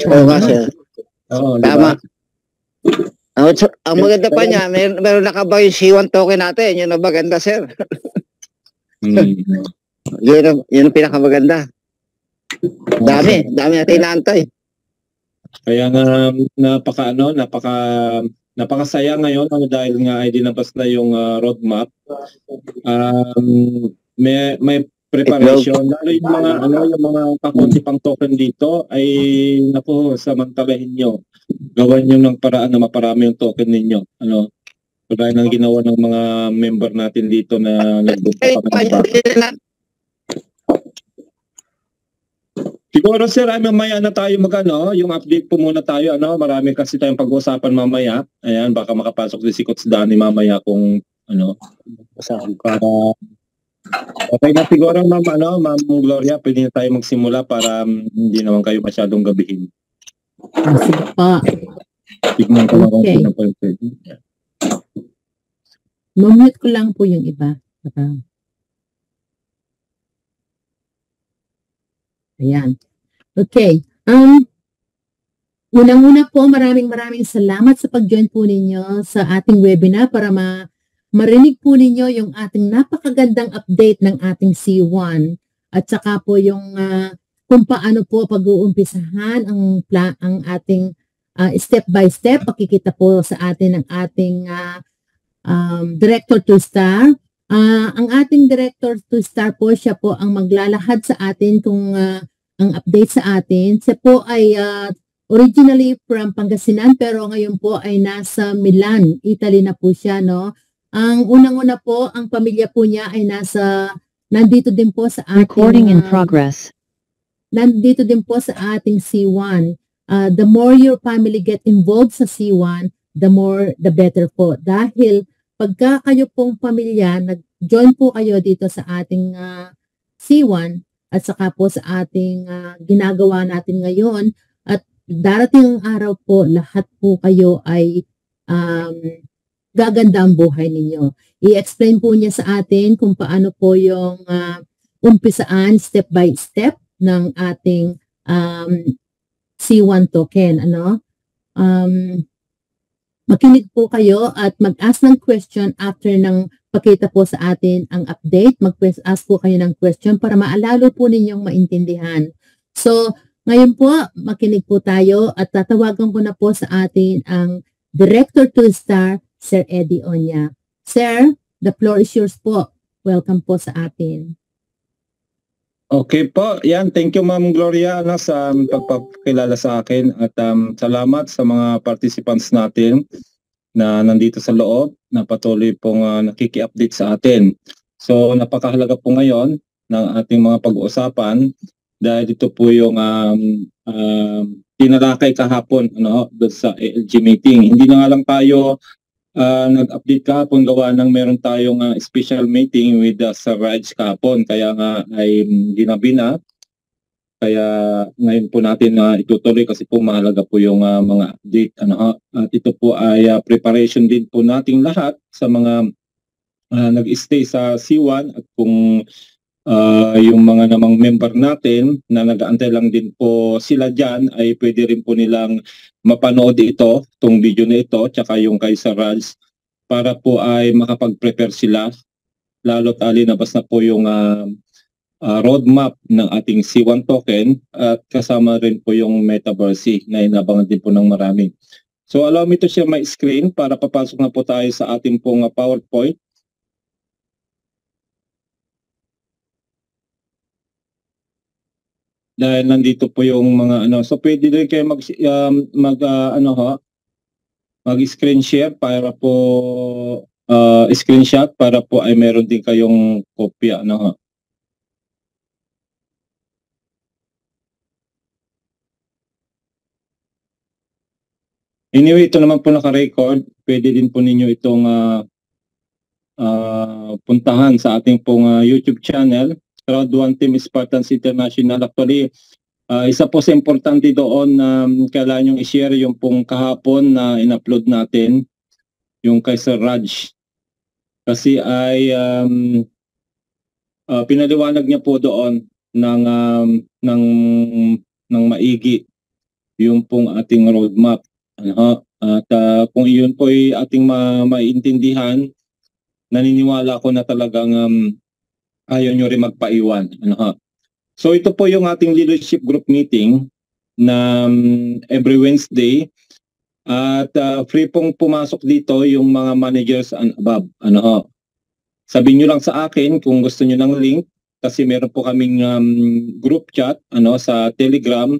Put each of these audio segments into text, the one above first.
Oo nga, sir. Oo, Tama. diba? Ang maganda pa niya, meron nakaba yung C1 token natin. Yun ang maganda, sir. Yun ang pinakamaganda. Dami natin inaantay. Kaya nga napakasaya ngayon dahil nga ay dinabas na yung roadmap. May preparation, lalo yung mga kakunti pang token dito ay samantalahin nyo. Gawan nyo ng paraan na maparami yung token ninyo. Kaya nang ginawa ng mga member natin dito na nagbunta pa ng siguro sir, ay mamaya na tayo yung update po muna tayo. Marami kasi tayong pag-uusapan mamaya. Ayan, baka makapasok din si Coach Danny mamaya kung para okay na siguro Ma'am Gloria, pwede na tayo magsimula para hindi naman kayo masyadong gabihin. Sige pa. Tignan ko lang Okay. kung pwede. Mumute ko lang po yung iba. Ayan. Okay. Unang-una po, maraming salamat sa pag-join po ninyo sa ating webinar para marinig po ninyo yung ating napakagandang update ng ating C1 at saka po yung kung paano po pag-uumpisahan ang ating step by step. Pakikita po sa atin ng ating Director 2-star. Ang ating Director 2-star po, siya po ang maglalahad sa atin kung ang update sa atin. Siya po ay originally from Pangasinan pero ngayon po ay nasa Milan, Italy na po siya, no? Ang unang-una po, ang pamilya po niya ay nandito din po sa ating recording in progress. Nandito din po sa ating C1. The more your family get involved sa C1, the better po. Dahil pagka kayo pong pamilya, nag-join po kayo dito sa ating C1 at saka po sa ating ginagawa natin ngayon at darating ang araw po, lahat po kayo ay gaganda ang buhay ninyo. I-explain po niya sa atin kung paano po yung umpisaan step by step ng ating C1 token. Makinig po kayo at mag-ask ng question after ng pakita po sa atin ang update. Mag-ask po kayo ng question para maalalo po ninyong maintindihan. So, ngayon po, makinig po tayo at tatawagan ko na po sa atin ang Director 2-star, Sir Eddie Oña. Sir, the floor is yours po. Welcome po sa atin. Okay po. Yan, thank you Ma'am Gloria sa pagpapakilala sa akin at salamat sa mga participants natin na nandito sa loob na patuloy pong nakiki-update sa atin. So napakahalaga po ngayon ng ating mga pag-uusapan dahil ito po yung tinalakay kahapon doon sa ALG meeting. Hindi na nga lang tayo nag-update kahapon gawa ng meron tayong special meeting with Sir Raj kahapon kaya nga ay ginabi na kaya ngayon po natin itutuloy kasi po mahalaga po yung mga update at ito po ay preparation din po nating lahat sa mga nag-stay sa C1 at kung yung mga namang member natin na nag-aantay lang din po sila dyan ay pwede rin po nilang mapanood itong video na ito tsaka yung kay Sir Raj para po ay makapag-prepare sila lalo't alinabas na po yung roadmap ng ating C1 token at kasama rin po yung Metaverse na inabangan din po ng marami. So allow me to share my screen para papasok na po tayo sa ating pong PowerPoint. Dahil nandito po yung mga so pwede rin kayo mag-screen share para po screenshot para po ay meron din kayong kopya Anyway, ito naman po naka-record. Pwede din po ninyo itong puntahan sa ating pong YouTube channel. Round 1 Team Spartans International. Actually, isa po sa importante doon na kailangan nyo i-share yung pong kahapon na in-upload natin, yung kay Sir Raj. Kasi ay pinaliwanag niya po doon ng maigi yung pong ating roadmap. Ano, at kung iyon po ay ating maintindihan, naniniwala ako na talagang ayaw nyo rin magpaiwan. Ano, so ito po yung ating leadership group meeting na every Wednesday. At free pong pumasok dito yung mga managers and above. Ano, sabihin nyo lang sa akin kung gusto nyo ng link kasi meron po kaming group chat sa Telegram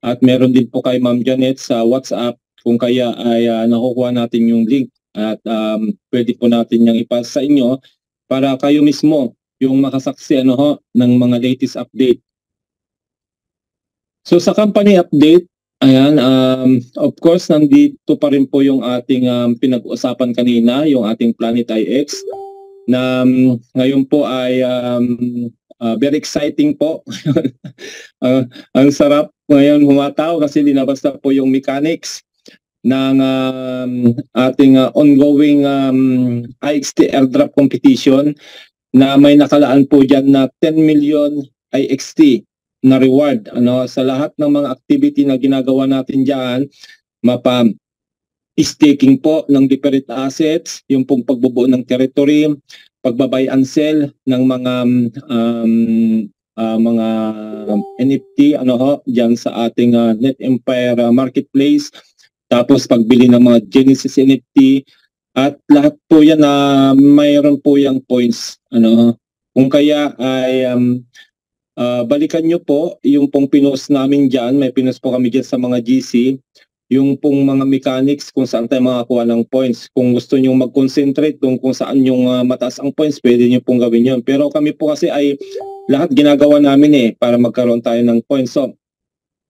at meron din po kay Ma'am Janet sa WhatsApp kung kaya ay nakukuha natin yung link at pwede po natin yung ipasa sa inyo para kayo mismo yung makasaksi ng mga latest update. So sa company update, ayan, of course, nandito pa rin po yung ating pinag-uusapan kanina, yung ating Planet IX, na ngayon po ay very exciting po. Ang sarap ngayon humataw kasi linabas na po yung mechanics ng ating ongoing IXT airdrop competition na may nakalaan po dyan na 10 million IXT na reward sa lahat ng mga activity na ginagawa natin diyan, staking po ng different assets, yung pong pagbubuo ng territory, pagbabay and sell ng mga NFT diyan sa ating Net Empire marketplace, tapos pagbili ng mga Genesis NFT at lahat po yan na mayroon po yung points kung kaya ay balikan nyo po yung pong pinost namin dyan. May pinost po kami dyan sa mga GC. Yung pong mga mechanics kung saan tayo makakuha ng points. Kung gusto nyo mag-concentrate kung saan yung mataas ang points, pwede nyo pong gawin yun. Pero kami po kasi ay lahat ginagawa namin para magkaroon tayo ng points. So,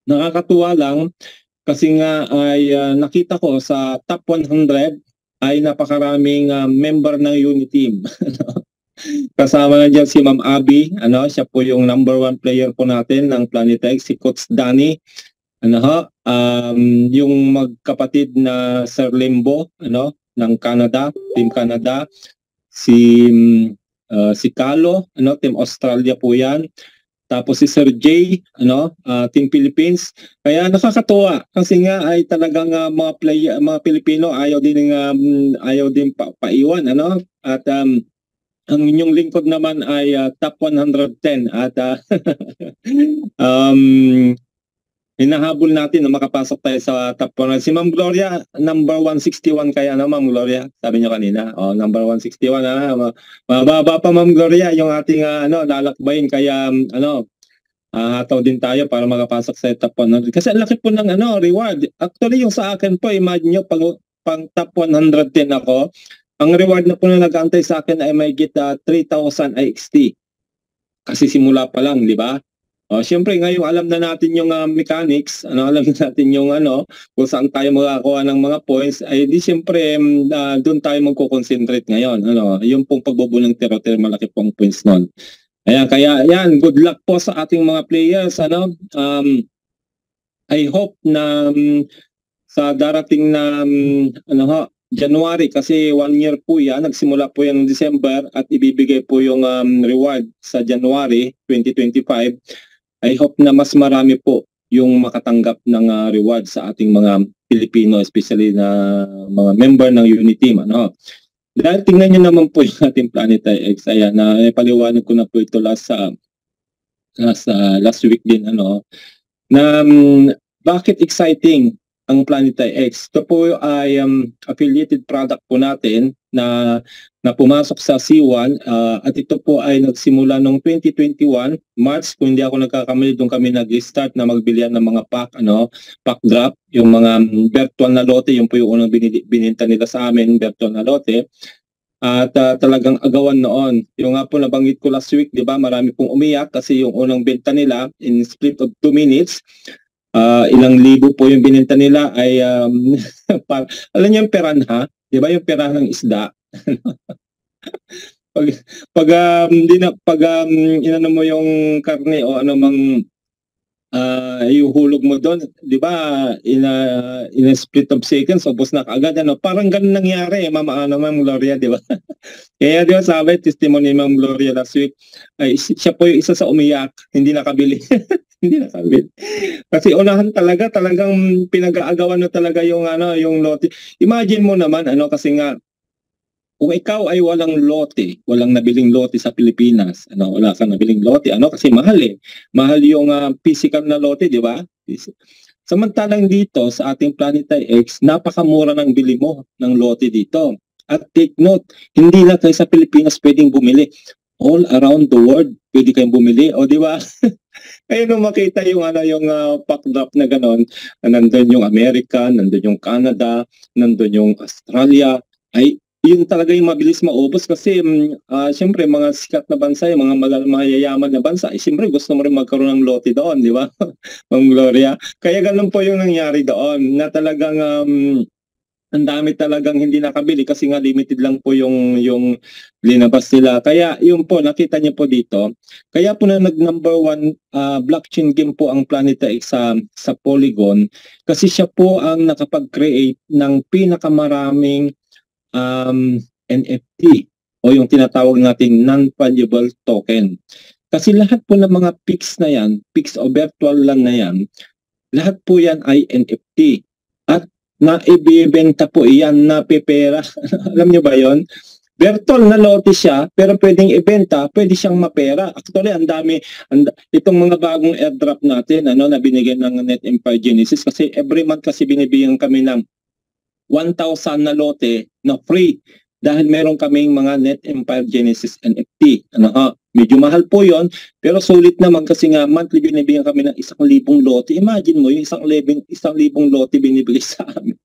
nakakatuwa lang kasi nga ay nakita ko sa top 100 ay napakaraming member ng Uniteam. Kasama na dyan si Ma'am Abby, siya po yung number 1 player po natin ng Planet X, si Coach Danny, yung magkapatid na Sir Limbo, ng Canada, Team Canada, si Calo, Team Australia po yan, tapos si Sir J, Team Philippines. Kaya nakakatuwa kasi nga ay talagang mga Pilipino ayaw din paiwan, at ang inyong lingkod naman ay top 110 at hinahabol natin na makapasok tayo sa top 100. Si Ma'am Gloria, number 161 kaya Ma'am Gloria, sabi niyo kanina. Number 161 mababa pa Ma'am Gloria yung ating lalakbayin kaya hataw din tayo para makapasok sa top 100. Kasi ang laki po ng reward. Actually yung sa akin po, imagine nyo pang top 110 ako. Ang reward na po na nag-aantay sa akin ay may kita 3,000 IXT. Kasi simula pa lang, di ba? Siyempre, ngayon alam na natin yung mechanics, alam na natin yung kung saan tayo makakuha ng mga points, ay di siyempre doon tayo magko-concentrate ngayon. Yung pong pagbubuo ng territory, malaki pong points nun. Ayan, kaya yan, good luck po sa ating mga players. I hope na sa darating na January, kasi 1 year po yan, nagsimula po yan ng December at ibibigay po yung reward sa January 2025. I hope na mas marami po yung makatanggap ng reward sa ating mga Pilipino, especially na mga member ng Uniteam. Dahil tingnan nyo naman po yung ating Planet IX. Ayan, paliwanag ko na po ito last week din, na bakit exciting ang Planet IX. Ito po ay affiliated product po natin na pumasok sa C1 at ito po ay nagsimula noong 2021 March, kung hindi ako nagkakamali, doon kami nag-start na magbilihan ng mga pack drop, yung mga virtual na lote, yung po yung unang bininta nila sa amin, virtual na lote. At talagang agawan noon. Yung nga po nabanggit ko last week, di ba, marami pong umiyak kasi yung unang benta nila in split of 2 minutes, ilang libo po yung bininta nila ay alam niyo yung piranha, di ba, yung piranhang isda. pag inano mo yung karne o ihuhulog mo doon, di ba, in a split of seconds, ubos na kaagad, parang ganun nangyari, Ma'am Gloria, di ba? Kaya di ba, sabi, testimony ni Ma'am Gloria last week, ay siya po yung isa sa umiyak, hindi nakabili. Hindi nakabili. Kasi unahan talagang pinag-aagawan na talaga yung yung lote. Imagine mo naman kasi nga kung ikaw ay walang lote, walang nabiling lote sa Pilipinas, wala kang nabiling lote, kasi mahal eh. Mahal yung physical na lote, di ba? Samantalang dito sa ating Planetary X, napakamura ng bili mo ng lote dito. At take note, hindi na kayo sa Pilipinas pwedeng bumili. All around the world, pwede kayong bumili. O di ba? Kaya nung makita yung backdrop na gano'n, nandun yung America, nandun yung Canada, nandun yung Australia, ay yun talaga yung mabilis maubos kasi siyempre mga sikat na bansa, yung mga mayayaman na bansa, siyempre gusto mo rin magkaroon ng lote doon, di ba? Ma'am Gloria. Kaya ganun po yung nangyari doon na talagang ang dami talagang hindi nakabili kasi nga limited lang po yung linabas nila. Kaya yun po, nakita niyo po dito. Kaya po na nag-number 1 blockchain game po ang Planetary X sa Polygon kasi siya po ang nakapag-create ng pinakamaraming NFT o yung tinatawag nating non-fungible token. Kasi lahat po ng mga PIX na yan, PIX o virtual land na yan, lahat po yan ay NFT. At naibibenta po yan na pepera. Alam nyo ba yon? Virtual na lote siya, pero pwedeng ibenta, pwede siyang mapera. Actually, ang dami, itong mga bagong airdrop natin, na binigyan ng Net Empire Genesis, kasi every month kasi binibigyan kami ng 1,000 na lote na free dahil meron kaming mga Net Empire Genesis NFT. Medyo mahal po yon, pero sulit naman kasi nga monthly binibigyan kami ng 1,000 lote. Imagine mo yung 1,000 lote binibigay sa amin.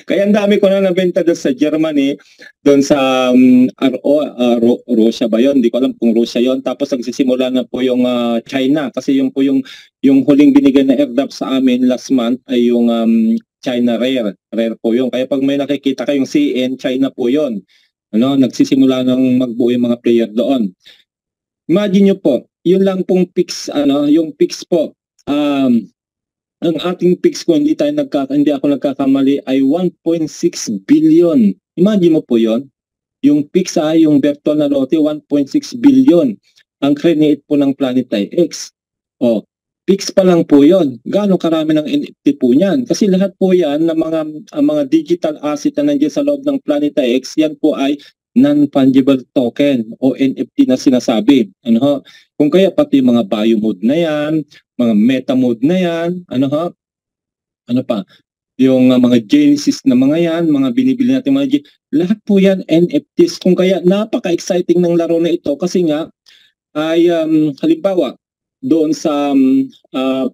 Kaya ang dami ko na nabenta doon sa Germany, doon sa Russia ba yun? Hindi ko alam kung Russia yon. Tapos nagsisimula na po yung China kasi yung po yung huling binigay na airdrop sa amin last month ay yung China Rare po yun. Kaya pag may nakikita kayong CN, China po yun. Nagsisimula ng magbuo yung mga player doon. Imagine nyo po, yun lang pong PIX, yung PIX po. Ang ating PIX ko, hindi ako nagkakamali, ay 1.6 billion. Imagine mo po yun. Yung PIX yung virtual na lote, 1.6 billion. Ang create po ng Planetary X. PIX pa lang po yun. Gaano karami ng NFT po niyan? Kasi lahat po yan ng mga digital asset na nandiyan sa loob ng Planetary X, yan po ay non-fungible token o NFT na sinasabi. Kung kaya pati yung mga bio mode na yan, mga meta mode na yan, yung mga Genesis na mga yan, mga binibili natin lahat po yan NFTs. Kung kaya napaka-exciting ng laro na ito kasi nga ay halimbawa doon sa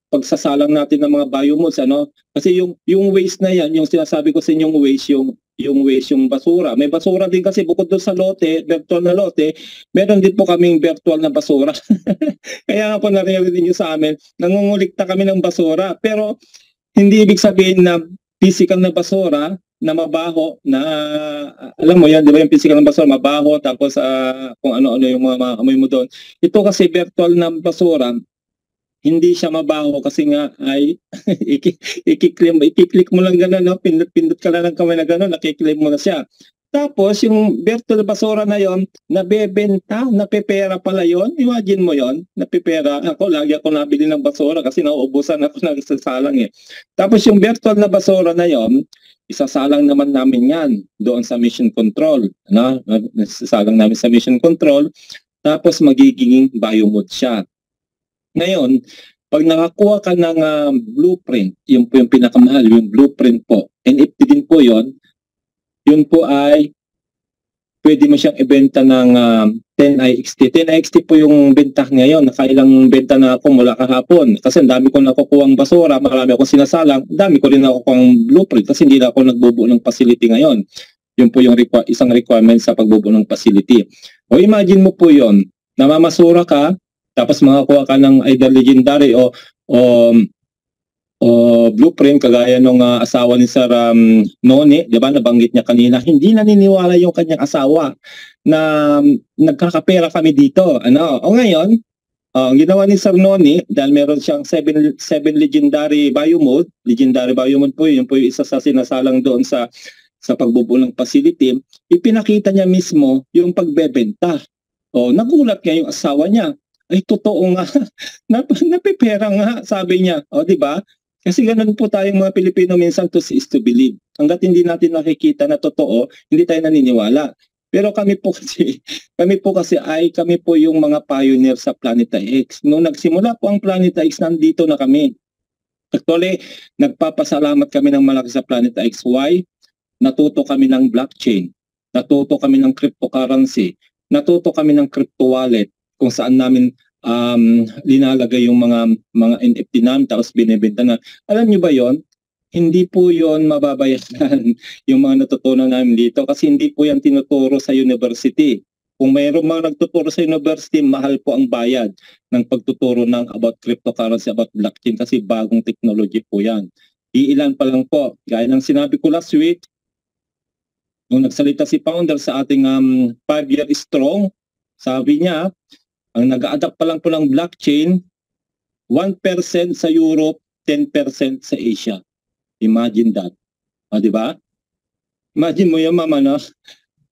pagsasalang natin ng mga bio modes, kasi yung waste na yan, yung sinasabi ko sa inyong waste, yung basura. May basura din kasi bukod doon sa lote, virtual na lote, meron din po kaming virtual na basura. Kaya nga po narinig niyo sa amin, nangungulikta kami ng basura, pero hindi ibig sabihin na physical na basura na mabaho, na alam mo yan, di ba yung physical na basura, mabaho, tapos kung ano-ano yung mga amoy mo doon. Ito kasi virtual na basura, hindi siya mabaho kasi nga ay i-click mo lang gano'n, pindot ka lang ng kamay na gano'n, nakiklik mo na siya. Tapos yung virtual basura na yon, nabebenta, napepera pala yon. Imagine mo yon, napepera. Lagi ako nabili ng basura kasi nauubusan ako ng isasalang eh. Tapos yung virtual na basura na yon, isasalang naman namin yan doon sa mission control. Isasalang namin sa mission control, tapos magiging bio mode siya. Ngayon, pag nakakuha ka ng blueprint, yun po yung pinakamahal, yung blueprint po, NFT din po yun po ay pwede mo siyang ibenta ng 10IXT. 10IXT po yung benta ngayon. Nakailang benta na ako mula kahapon. Kasi ang dami ko nakukuhang basura, marami akong sinasalang, ang dami ko rin nakukuhang blueprint kasi hindi na ako nagbubuo ng facility ngayon. Yun po yung isang requirement sa pagbubuo ng facility. O imagine mo po yun, namamasura ka, tapos makakuha ka ng either legendary o blueprint kagaya nung asawa ni Sir Noni, 'di ba? Nabanggit niya kanina, hindi naniniwala yung kanyang asawa na nagkakapera kami dito. O ngayon, ang ginawa ni Sir Noni, dahil meron siyang 7 legendary bio mode. Legendary bio mode po yun po yung isa sa sinasalang doon sa pagbubuo ng facility. Ipinakita niya mismo yung pagbebenta. Nagulat nga yung asawa niya. ay totoo nga, napipera nga, sabi niya. O, di ba? Kasi ganun po tayong mga Pilipino minsan, to see is to believe. Hanggat hindi natin nakikita na totoo, hindi tayo naniniwala. Pero kami po kasi yung mga pioneer sa Planeta X. Nung nagsimula po ang Planeta X, nandito na kami. Actually, nagpapasalamat kami ng malaki sa Planeta X. Why? Natuto kami ng blockchain. Natuto kami ng cryptocurrency. Natuto kami ng crypto wallet kung saan namin linalagay yung mga NFT namin tapos binibenta na. Alam niyo ba yon? Hindi po yon mababayaran yung mga natutunan namin dito kasi hindi po yan tinuturo sa university. Kung mayroong mga nagtuturo sa university, mahal po ang bayad ng pagtuturo ng about cryptocurrency, about blockchain kasi bagong technology po yan. Iilan pa lang po. Gaya ng sinabi ko last week, nung nagsalita si founder sa ating 5-year strong, sabi niya, ang nag-a-adapt pa lang po ng blockchain, 1% sa Europe, 10% sa Asia. Imagine that. O, di ba? Imagine mo yun, mama, no?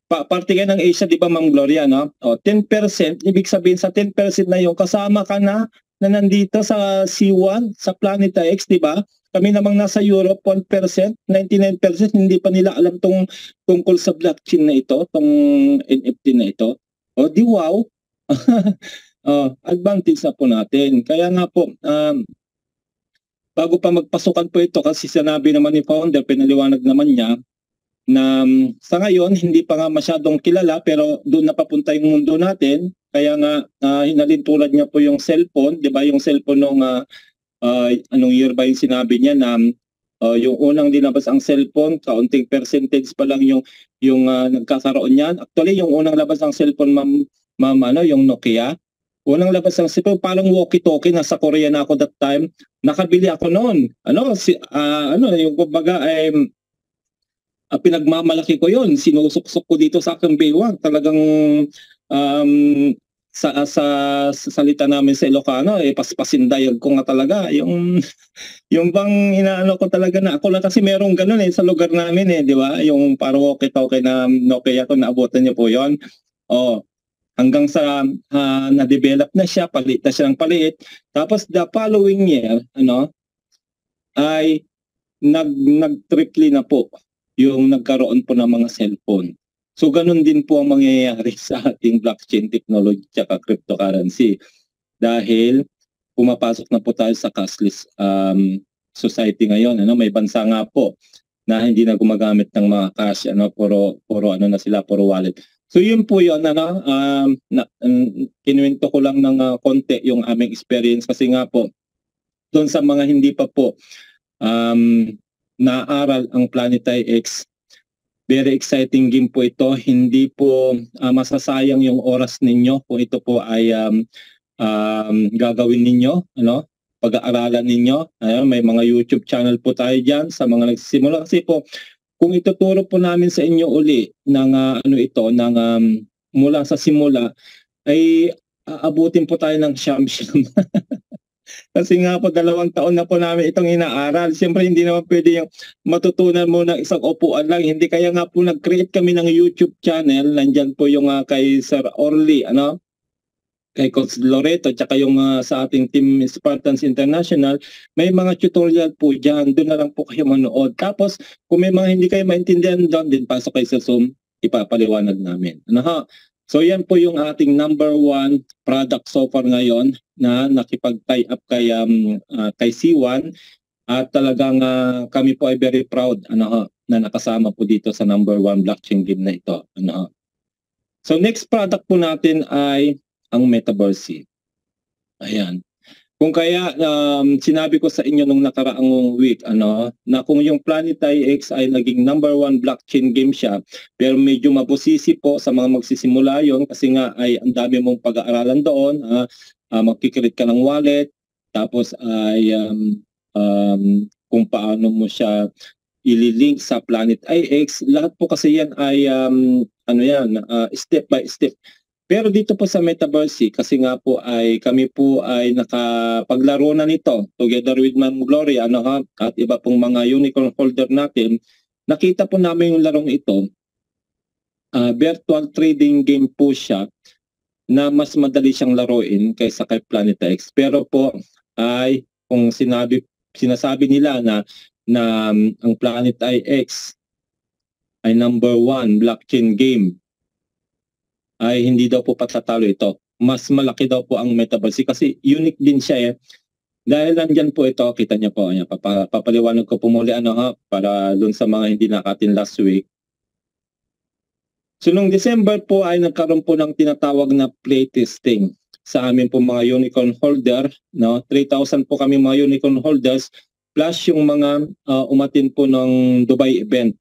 Parte ka ng Asia, di ba, Ma'am Gloria, no? O, 10%, ibig sabihin sa 10% na yun, kasama ka na nandito sa C1, sa Planeta X, di ba? Kami namang nasa Europe, 1%, 99%, hindi pa nila alam tungkol sa blockchain na ito, tong NFT na ito. O, di wow. Advantage na po natin. Kaya nga po, bago pa magpasukan po ito, kasi sinabi naman ni founder, pinaliwanag naman niya, na sa ngayon, hindi pa nga masyadong kilala, pero doon napapunta yung mundo natin. Kaya nga, hinalintulad niya po yung cellphone, di ba? Yung cellphone nung, anong year ba yung sinabi niya na yung unang dinabas ang cellphone, kaunting percentage pa lang yung nagkakaroon niyan. Actually, yung unang labas ang cellphone, ma'am, yung Nokia, unang labas ang cellphone, parang walkie-talkie, nasa Korea na ako that time. Nakabili ako noon. Yung kumbaga pinagmamalaki ko yon, sinusuksok ko dito sa aking baywang. Talagang sa salita namin sa Ilocano, paspasindayag ko nga talaga. Yung bang inaano ko talaga na ako lang kasi merong ganun sa lugar namin di ba? Yung parang walkie-talkie na Nokia ko, naabutan niyo po yon. Hanggang sa na-develop na siya, palit na siya ng palit. Tapos the following year, ay nag-triple na po yung nagkaroon po ng mga cellphone. So ganun din po ang mangyayari sa ating blockchain technology at cryptocurrency. Dahil pumapasok na po tayo sa cashless society ngayon. May bansa nga po na hindi na gumagamit ng mga cash, puro wallet. So yun po yun, kinuwento ko lang ng konti yung aming experience kasi nga po, doon sa mga hindi pa po naaral ang Planeta X, very exciting game po ito. Hindi po masasayang yung oras ninyo kung ito po ay gagawin ninyo, pag-aaralan ninyo. May mga YouTube channel po tayo dyan sa mga nagsisimula kasi po, kung ituturo po namin sa inyo uli ng mula sa simula, ay aabutin po tayo ng siyam-siyam. Kasi nga po 2 taon na po namin itong inaaral. Siyempre hindi naman pwede yung matutunan mo ng isang upuan lang. Hindi, kaya nga po nag-create kami ng YouTube channel. Nandyan po yung kay Sir Orly, kay Coach Loreto, tsaka yung sa ating team Spartans International, may mga tutorial po dyan. Doon na lang po kayo manood. Tapos, kung may mga hindi kayo maintindihan doon, din pasok kayo sa Zoom, ipapaliwanag namin. So, yan po yung ating number 1 product so far ngayon na nakipag-tie up kay C1. At talagang kami po ay very proud na nakasama po dito sa number 1 blockchain game na ito. So, next product po natin ay ang Metaverse. Ayan. Kung kaya sinabi ko sa inyo nung nakaraang week na kung yung Planeta X ay naging number 1 blockchain game siya, pero medyo mabusisi po sa mga magsisimula yon kasi nga ay ang dami mong pag-aaralan doon, magkikreate ka ng wallet, tapos ay kung paano mo siya ililink sa Planeta X, lahat po kasi yan ay step by step. Pero dito po sa Metaverse, kasi nga po ay kami po ay nakapaglaro na nito together with Ma'am Gloria at iba pong mga unicorn holder natin, nakita po namin yung larong ito. Virtual trading game po siya na mas madali siyang laruin kaysa kay Planet X. Pero po ay kung sinasabi nila na ang Planet X ay number 1 blockchain game, ay hindi daw po patatalo ito. Mas malaki daw po ang Metaverse kasi unique din siya Dahil nandyan po ito, kita niyo po, ayan, papaliwanag ko po muli para dun sa mga hindi nakatin last week. So noong December po ay nagkaroon po ng tinatawag na playtesting sa amin po mga unicorn holder, 3,000 po kami mga unicorn holders plus yung mga umatin po ng Dubai event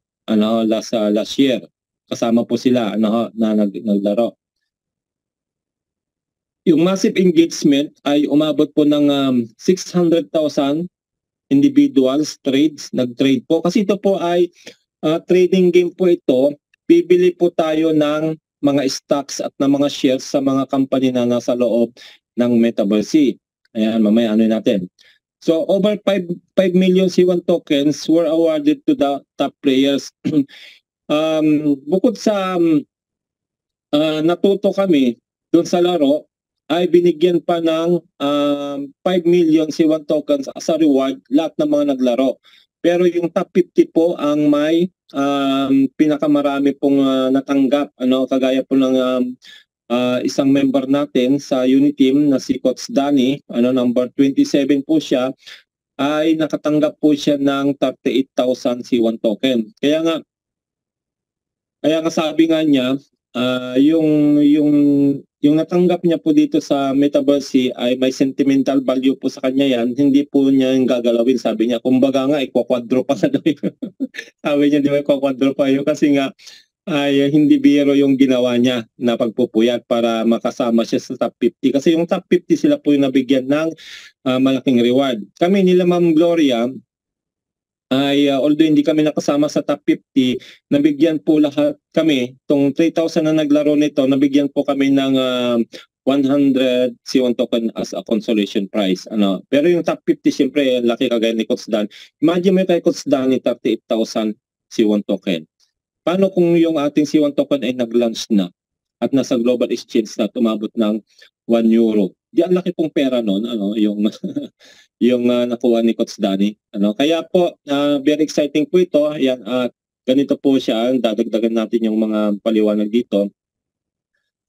last year. Kasama po sila na naglaro. Yung massive engagement ay umabot po ng 600,000 individuals nag-trade po. Kasi ito po ay trading game po ito. Bibili po tayo ng mga stocks at ng mga shares sa mga company na nasa loob ng Metaverse. Ayan, mamaya natin. So over 5 million C1 tokens were awarded to the top players. Bukod sa natuto kami doon sa laro, ay binigyan pa ng 5 million C1 tokens as a reward lahat ng mga naglaro. Pero yung top 50 po ang may pinakamarami pong natanggap. Kagaya po ng isang member natin sa Uniteam na si Coach Danny, number 27 po siya, ay nakatanggap po siya ng 38,000 C1 token. Kaya nga sabi nga niya, yung natanggap niya po dito sa Metaverse ay may sentimental value po sa kanya yan, hindi po niya yung gagalawin. Sabi niya, kumbaga nga, ikwa-quadro pa na daw yun. Sabi niya, di ba, ikwa-quadro pa yun kasi nga, ay hindi biro yung ginawa niya na pagpupuyat para makasama siya sa top 50. Kasi yung top 50 sila po yung nabigyan ng malaking reward. Kami nila Ma'am Gloria, ay although hindi kami nakasama sa top 50, nabigyan po lahat kami, itong 3,000 na naglaro nito, nabigyan po kami ng 100 C1 token as a consolation prize. Pero yung top 50, siyempre, laki kagaya ni Coach Dan. Imagine mo kay Coach Dan, 38,000 C1 token. Paano kung yung ating C1 token ay nag-launch na at nasa global exchange na tumabot ng 1 euro? Di ang laki pong pera nun, yung nakuha ni Coach Danny. Kaya po, very exciting po ito. Ayan, ganito po siya. Dadagdagan natin yung mga paliwanag dito.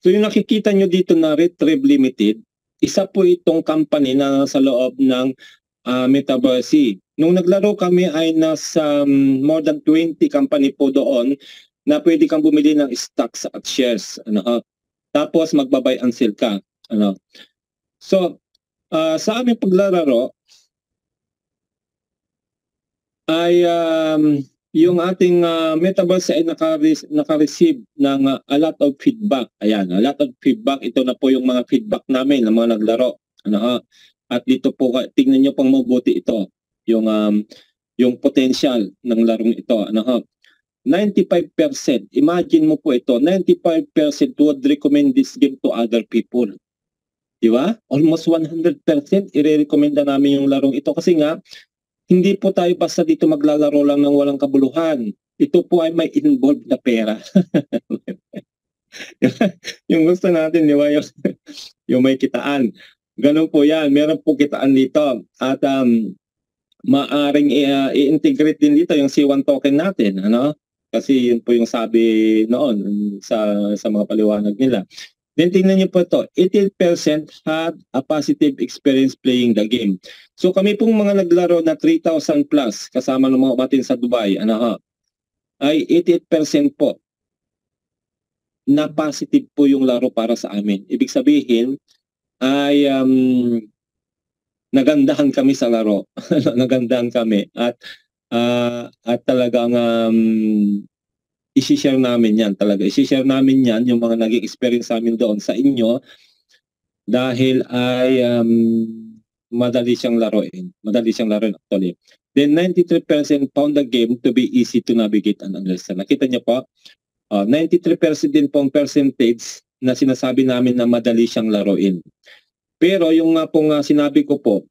So yung nakikita nyo dito na Retrieve Limited, isa po itong company na sa loob ng Metaverse. Nung naglaro kami ay nasa more than 20 company po doon na pwede kang bumili ng stocks at shares. Tapos magbabay and sell ka. So, sa aming paglalaro ay yung ating Metaverse ay naka-receive ng a lot of feedback. Ayan, a lot of feedback. Ito na po yung mga feedback namin ng mga naglaro. At dito po, tingnan nyo pang mabuti ito. Yung potential ng larong ito. 95%. Imagine mo po ito, 95% would recommend this game to other people. Di ba? Almost 100% i-recommenda namin yung larong ito kasi nga hindi po tayo basta dito maglalaro lang ng walang kabuluhan. Ito po ay may involved na pera. Yung gusto natin, di ba? Yung may kitaan. Ganun po yan. Meron po kitaan dito. At maaring i-integrate din dito yung C1 token natin. Kasi yun po yung sabi noon sa mga paliwanag nila. Then tingnan niyo po ito, 88% had a positive experience playing the game. So kami pong mga naglaro na 3,000 plus, kasama ng mga umatin sa Dubai, ay 88% po na positive po yung laro para sa amin. Ibig sabihin ay nagandahan kami sa laro. Nagandahan kami at talagang i-share namin yan talaga. I-share namin yan, yung mga naging experience namin doon sa inyo dahil ay madali siyang laruin. Madali siyang laruin actually. Then 93% found the game to be easy to navigate and understand. Nakita niyo po, 93% din pong percentage na sinasabi namin na madali siyang laruin. Pero yung nga pong sinabi ko po,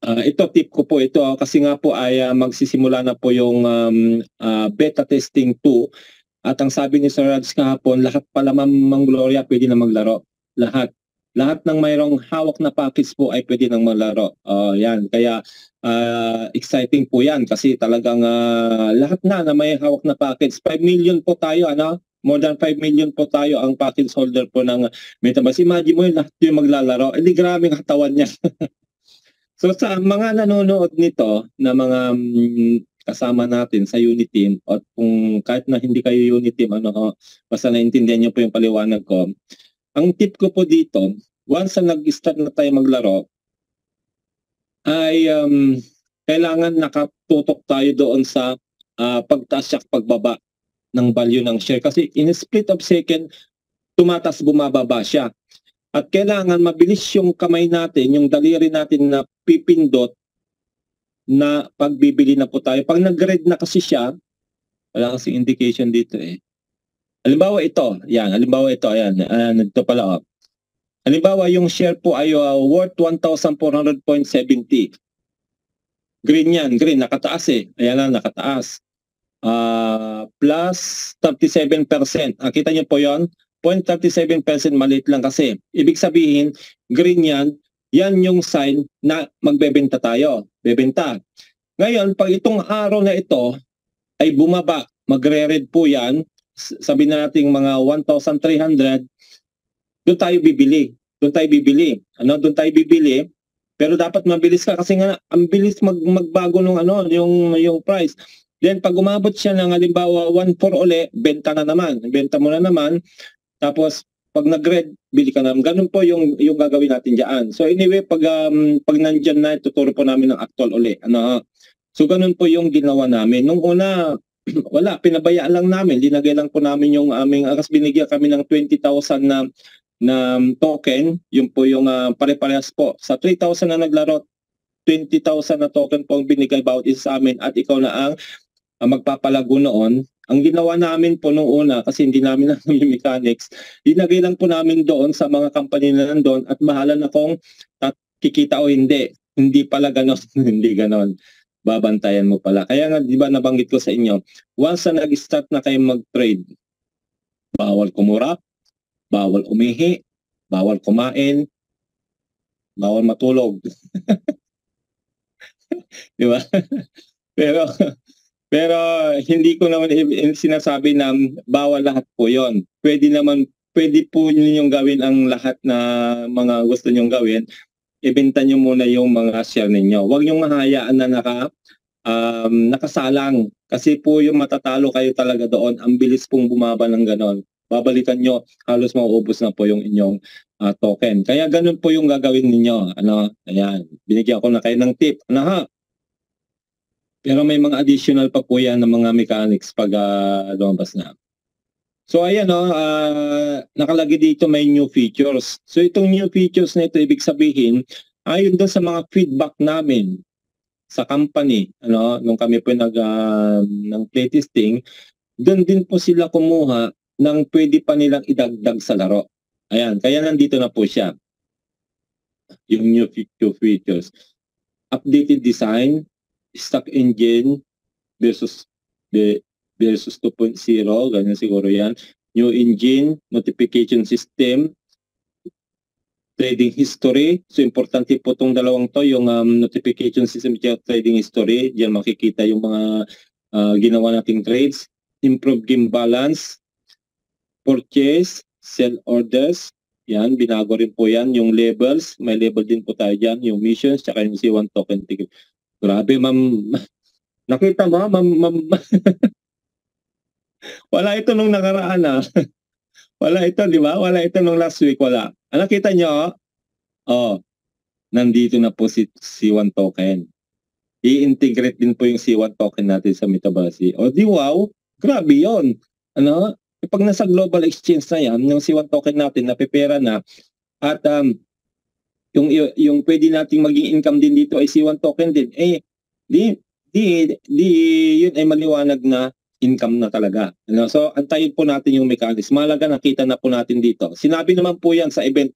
ito tip ko po ito kasi nga po ay magsisimula na po yung beta testing 2 at ang sabi ni Sir Raj kahapon lahat pala Ma'am Gloria pwede na maglaro. Lahat ng mayroong hawak na package po ay pwede nang maglaro. Yan. Kaya exciting po yan kasi talagang lahat na may hawak na package. 5 million po tayo, ano? More than 5 million po tayo ang package holder po ng Metaverse. Imagine mo yung lahat yung maglalaro. Hindi grabe ang katawan niya. So sa mga nanonood nito na mga kasama natin sa unit team at kung kahit na hindi kayo unit team, basta naintindihan niyo po yung paliwanag ko. Ang tip ko po dito, once na nag-start na tayo maglaro, ay kailangan nakatutok tayo doon sa pagtaas at pagbaba ng value ng share. Kasi in a split of second, tumatas bumababa siya. At kailangan mabilis yung kamay natin, yung daliri natin na pipindot na pagbibili na po tayo. Pag nag-red na kasi siya, wala kasi indication dito eh. Halimbawa ito, yan. Halimbawa ito, ayan. Ito pala. Halimbawa yung share po ay worth 1,400.70. Green yan, green. Nakataas eh. Ayan na, nakataas. Plus 37%. Kita niyo po yon 0.37% maliit lang kasi. Ibig sabihin, green yan yung sign na magbebenta tayo. Bebenta. Ngayon, pag itong araw na ito ay bumaba, magre-red po yan, sabi na natin mga 1,300, doon tayo bibili. Doon tayo bibili. Pero dapat mabilis ka kasi nga ang bilis magbago ng yung price. Then pag umabot siya ng halimbawa 1.4 uli, benta na naman. Benta mo na naman. Tapos pag nag-red, bili ka naman. Ganun po yung gagawin natin diyan. So anyway, pag nandiyan na, tuturo po namin ng actual uli. So ganun po yung ginawa namin. Nung una, wala, pinabayaan lang namin. Linagay lang po namin yung aming, binigyan kami ng 20,000 na token. Yun po yung pare-parehas po. Sa 3,000 na naglaro, 20,000 na token po ang binigay bawat isa sa amin at ikaw na ang magpapalago noon. Ang ginawa namin po nung una, kasi hindi namin alam yung mechanics, dinagay lang po namin doon sa mga company na nandun at bahala na kung kikita o hindi. Hindi pala ganon. Hindi ganon. Babantayan mo pala. Kaya nga, di ba nabanggit ko sa inyo, once na nag-start na kayo mag-trade, bawal kumura, bawal umihi, bawal kumain, bawal matulog. Di ba? Pero hindi ko naman sinasabi na bawal lahat po yon. Pwede po ninyong gawin ang lahat na mga gusto nyong gawin. Ibenta nyo muna yung mga share ninyo. Huwag nyong mahayaan na nakasalang. Kasi po yung matatalo kayo talaga doon. Ang bilis pong bumaba ng ganon. Babalikan nyo, halos mauubos na po yung inyong token. Kaya ganun po yung gagawin ninyo. Ayan. Binigyan ko na kayo ng tip. Pero may mga additional pa po yan ng mga mechanics pag lumabas na. So ayan nakalagay dito may new features. So itong new features na ito, ibig sabihin, ayon doon sa mga feedback namin sa company, nung kami po ng playtesting, doon din po sila kumuha ng pwede pa nilang idagdag sa laro. Ayan, kaya nandito na po siya. Yung new features. Updated design, stock engine versus 2.0, ganyan siguro yan. New engine, notification system, trading history. So importante po itong dalawang to, yung notification system at trading history. Diyan makikita yung mga ginawa nating trades. Improve game balance, purchase, sell orders. Yan, binago rin po yan. Yung levels, may level din po tayo dyan. Yung missions, tsaka yung C1 token ticket. Grabe, ma'am. Nakita mo, ma'am. Wala ito nung nakaraan, Wala ito, di ba? Wala ito nung last week, wala. Nakita nyo? Nandito na po si C1 token. I-integrate din po yung C1 token natin sa Metaverse. Di wow, grabe yon. Pag nasa global exchange na yan, yung C1 token natin, napipera na, at yung pwede nating maging income din dito ay C1 token din. Yun ay maliwanag na income na talaga. So, antayin po natin yung mechanics. Malaga nakita na po natin dito. Sinabi naman po yan sa event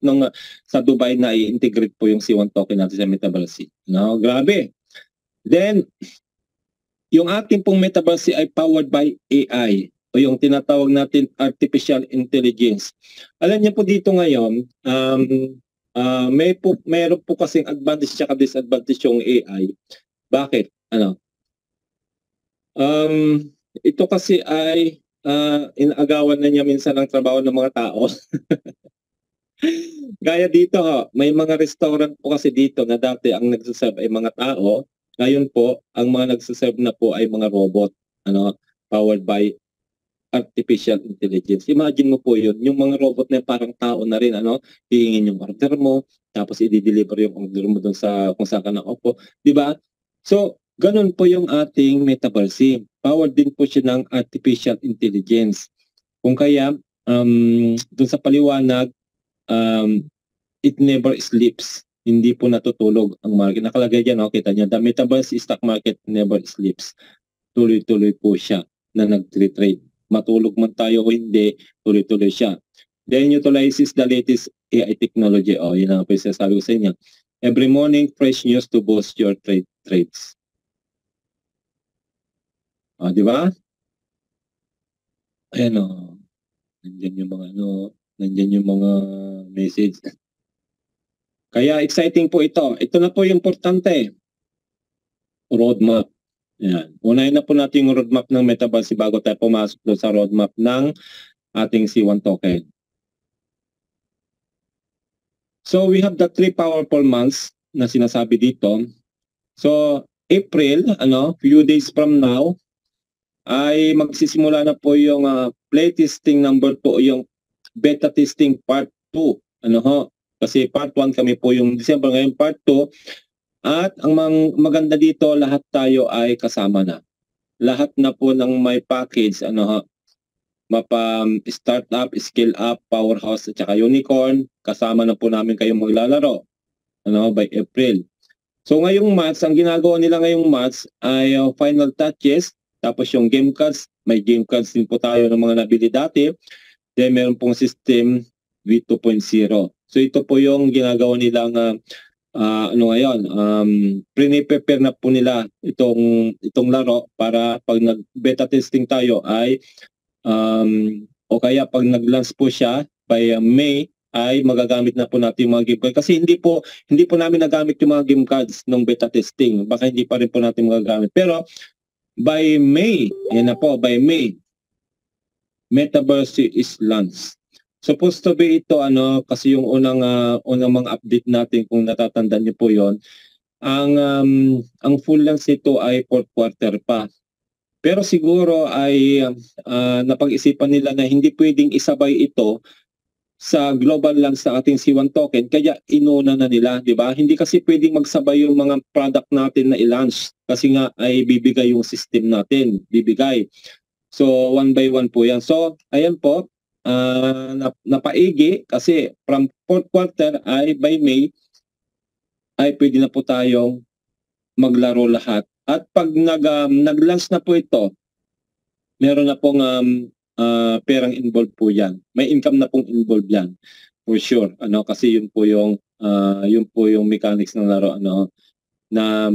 sa Dubai na i-integrate po yung C1 token natin sa Metaverse. Grabe. Then, yung ating pong Metaverse ay powered by AI. o yung tinatawag natin artificial intelligence. Alam niyo po dito ngayon, meron po kasing advantage at disadvantage yung AI. Bakit? Ito kasi ay inaagawan na niya minsan ang trabaho ng mga tao. Gaya dito may mga restaurant po kasi dito na dati ang nagsaserve ay mga tao. Ngayon po, ang mga nagsaserve na po ay mga robot, powered by artificial intelligence. Imagine mo po yun, yung mga robot na parang tao na rin, hihingin yung order mo, tapos i-deliver yung order mo doon sa kung saan ka nakaupo, di ba? So, ganun po yung ating metaverse. Powered din po siya ng artificial intelligence. Kung kaya, doon sa paliwanag, it never sleeps. Hindi po natutulog ang market. Nakalagay dyan, kita niya, the metaverse stock market never sleeps. Tuloy-tuloy po siya na nag-trade. Matulog man tayo o hindi, tuloy-tuloy siya. Then utilizes the latest AI technology. Yun ang sabi ko sa inyo. Every morning, fresh news to boost your trades. Di ba? Ayan Nandiyan yung mga nandiyan yung mga message. Kaya exciting po ito. Ito na po yung importante. Roadmap. Ayan. Unahin na po natin yung roadmap ng Metaverse bago tayo pumasok doon sa roadmap ng ating C1 token. So we have the 3 powerful months na sinasabi dito. So April, few days from now, ay magsisimula na po yung playtesting number 2, yung beta testing part 2. Kasi part 1 kami po yung December, ngayon part 2. At ang maganda dito, lahat tayo ay kasama na. Lahat na po ng may package, startup, scale up, powerhouse, at saka unicorn, kasama na po namin kayong maglalaro by April. So ngayong March, ang ginagawa nila ngayong March ay final touches, tapos yung game cards, may game cards din po tayo ng mga nabili dati. Then meron pong system with 2.0. So ito po yung ginagawa nilang ngayon, prepare na po nila itong laro para pag nag-beta testing tayo ay o kaya pag nag-launch po siya by May ay magagamit na po natin yung mga game cards. Kasi hindi po namin nagamit yung mga game cards ng beta testing. Baka hindi pa rin po natin magagamit. Pero by May, by May, Metaverse is launched. Supposed to be ito kasi yung unang mga update natin kung natatandaan niyo po yon, ang full launch nito ay 4th quarter pa. Pero siguro ay napag-isipan nila na hindi pwedeng isabay ito sa global launch ng ating C1 token, kaya inuna na nila, di ba? Hindi kasi pwedeng magsabay yung mga product natin na i-launch kasi nga ay bibigay yung system natin, bibigay. So 1 by 1 po yan. So ayan po, napaigi kasi from 4th quarter ay by May ay pwede na po tayong maglaro lahat. At pag nag-launch na po ito, meron na pong perang involved po yan. May income na pong involved yan. For sure. Kasi yun po yung mechanics ng laro. Na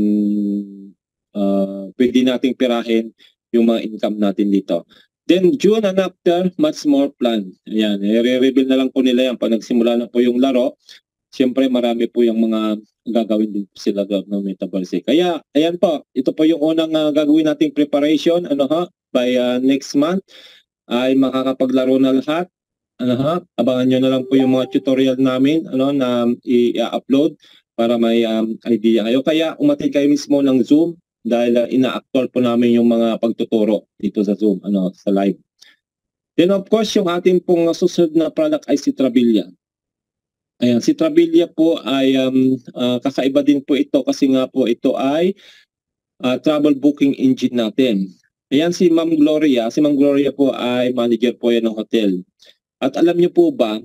pwede nating pirahin yung mga income natin dito. Then June and after, much more plan. Ayan, i-reveal na lang po nila yan pag nagsimula na po yung laro. Siyempre marami po yung mga gagawin din po sila ng Metaverse. Kaya ayan po, ito po yung unang gagawin nating preparation by next month ay makakapaglaro na lahat. Abangan nyo na lang po yung mga tutorial namin na i-upload para may idea kayo. Kaya umatid kayo mismo ng Zoom dahil ina-actual po namin yung mga pagtuturo dito sa Zoom, sa live. Then of course, yung ating pong susunod na product ay si Trabilia. Ayan, si Trabilia po ay kakaiba din po ito kasi nga po ito ay travel booking engine natin. Ayan si Ma'am Gloria. Si Ma'am Gloria po ay manager po yan ng hotel. At alam niyo po ba,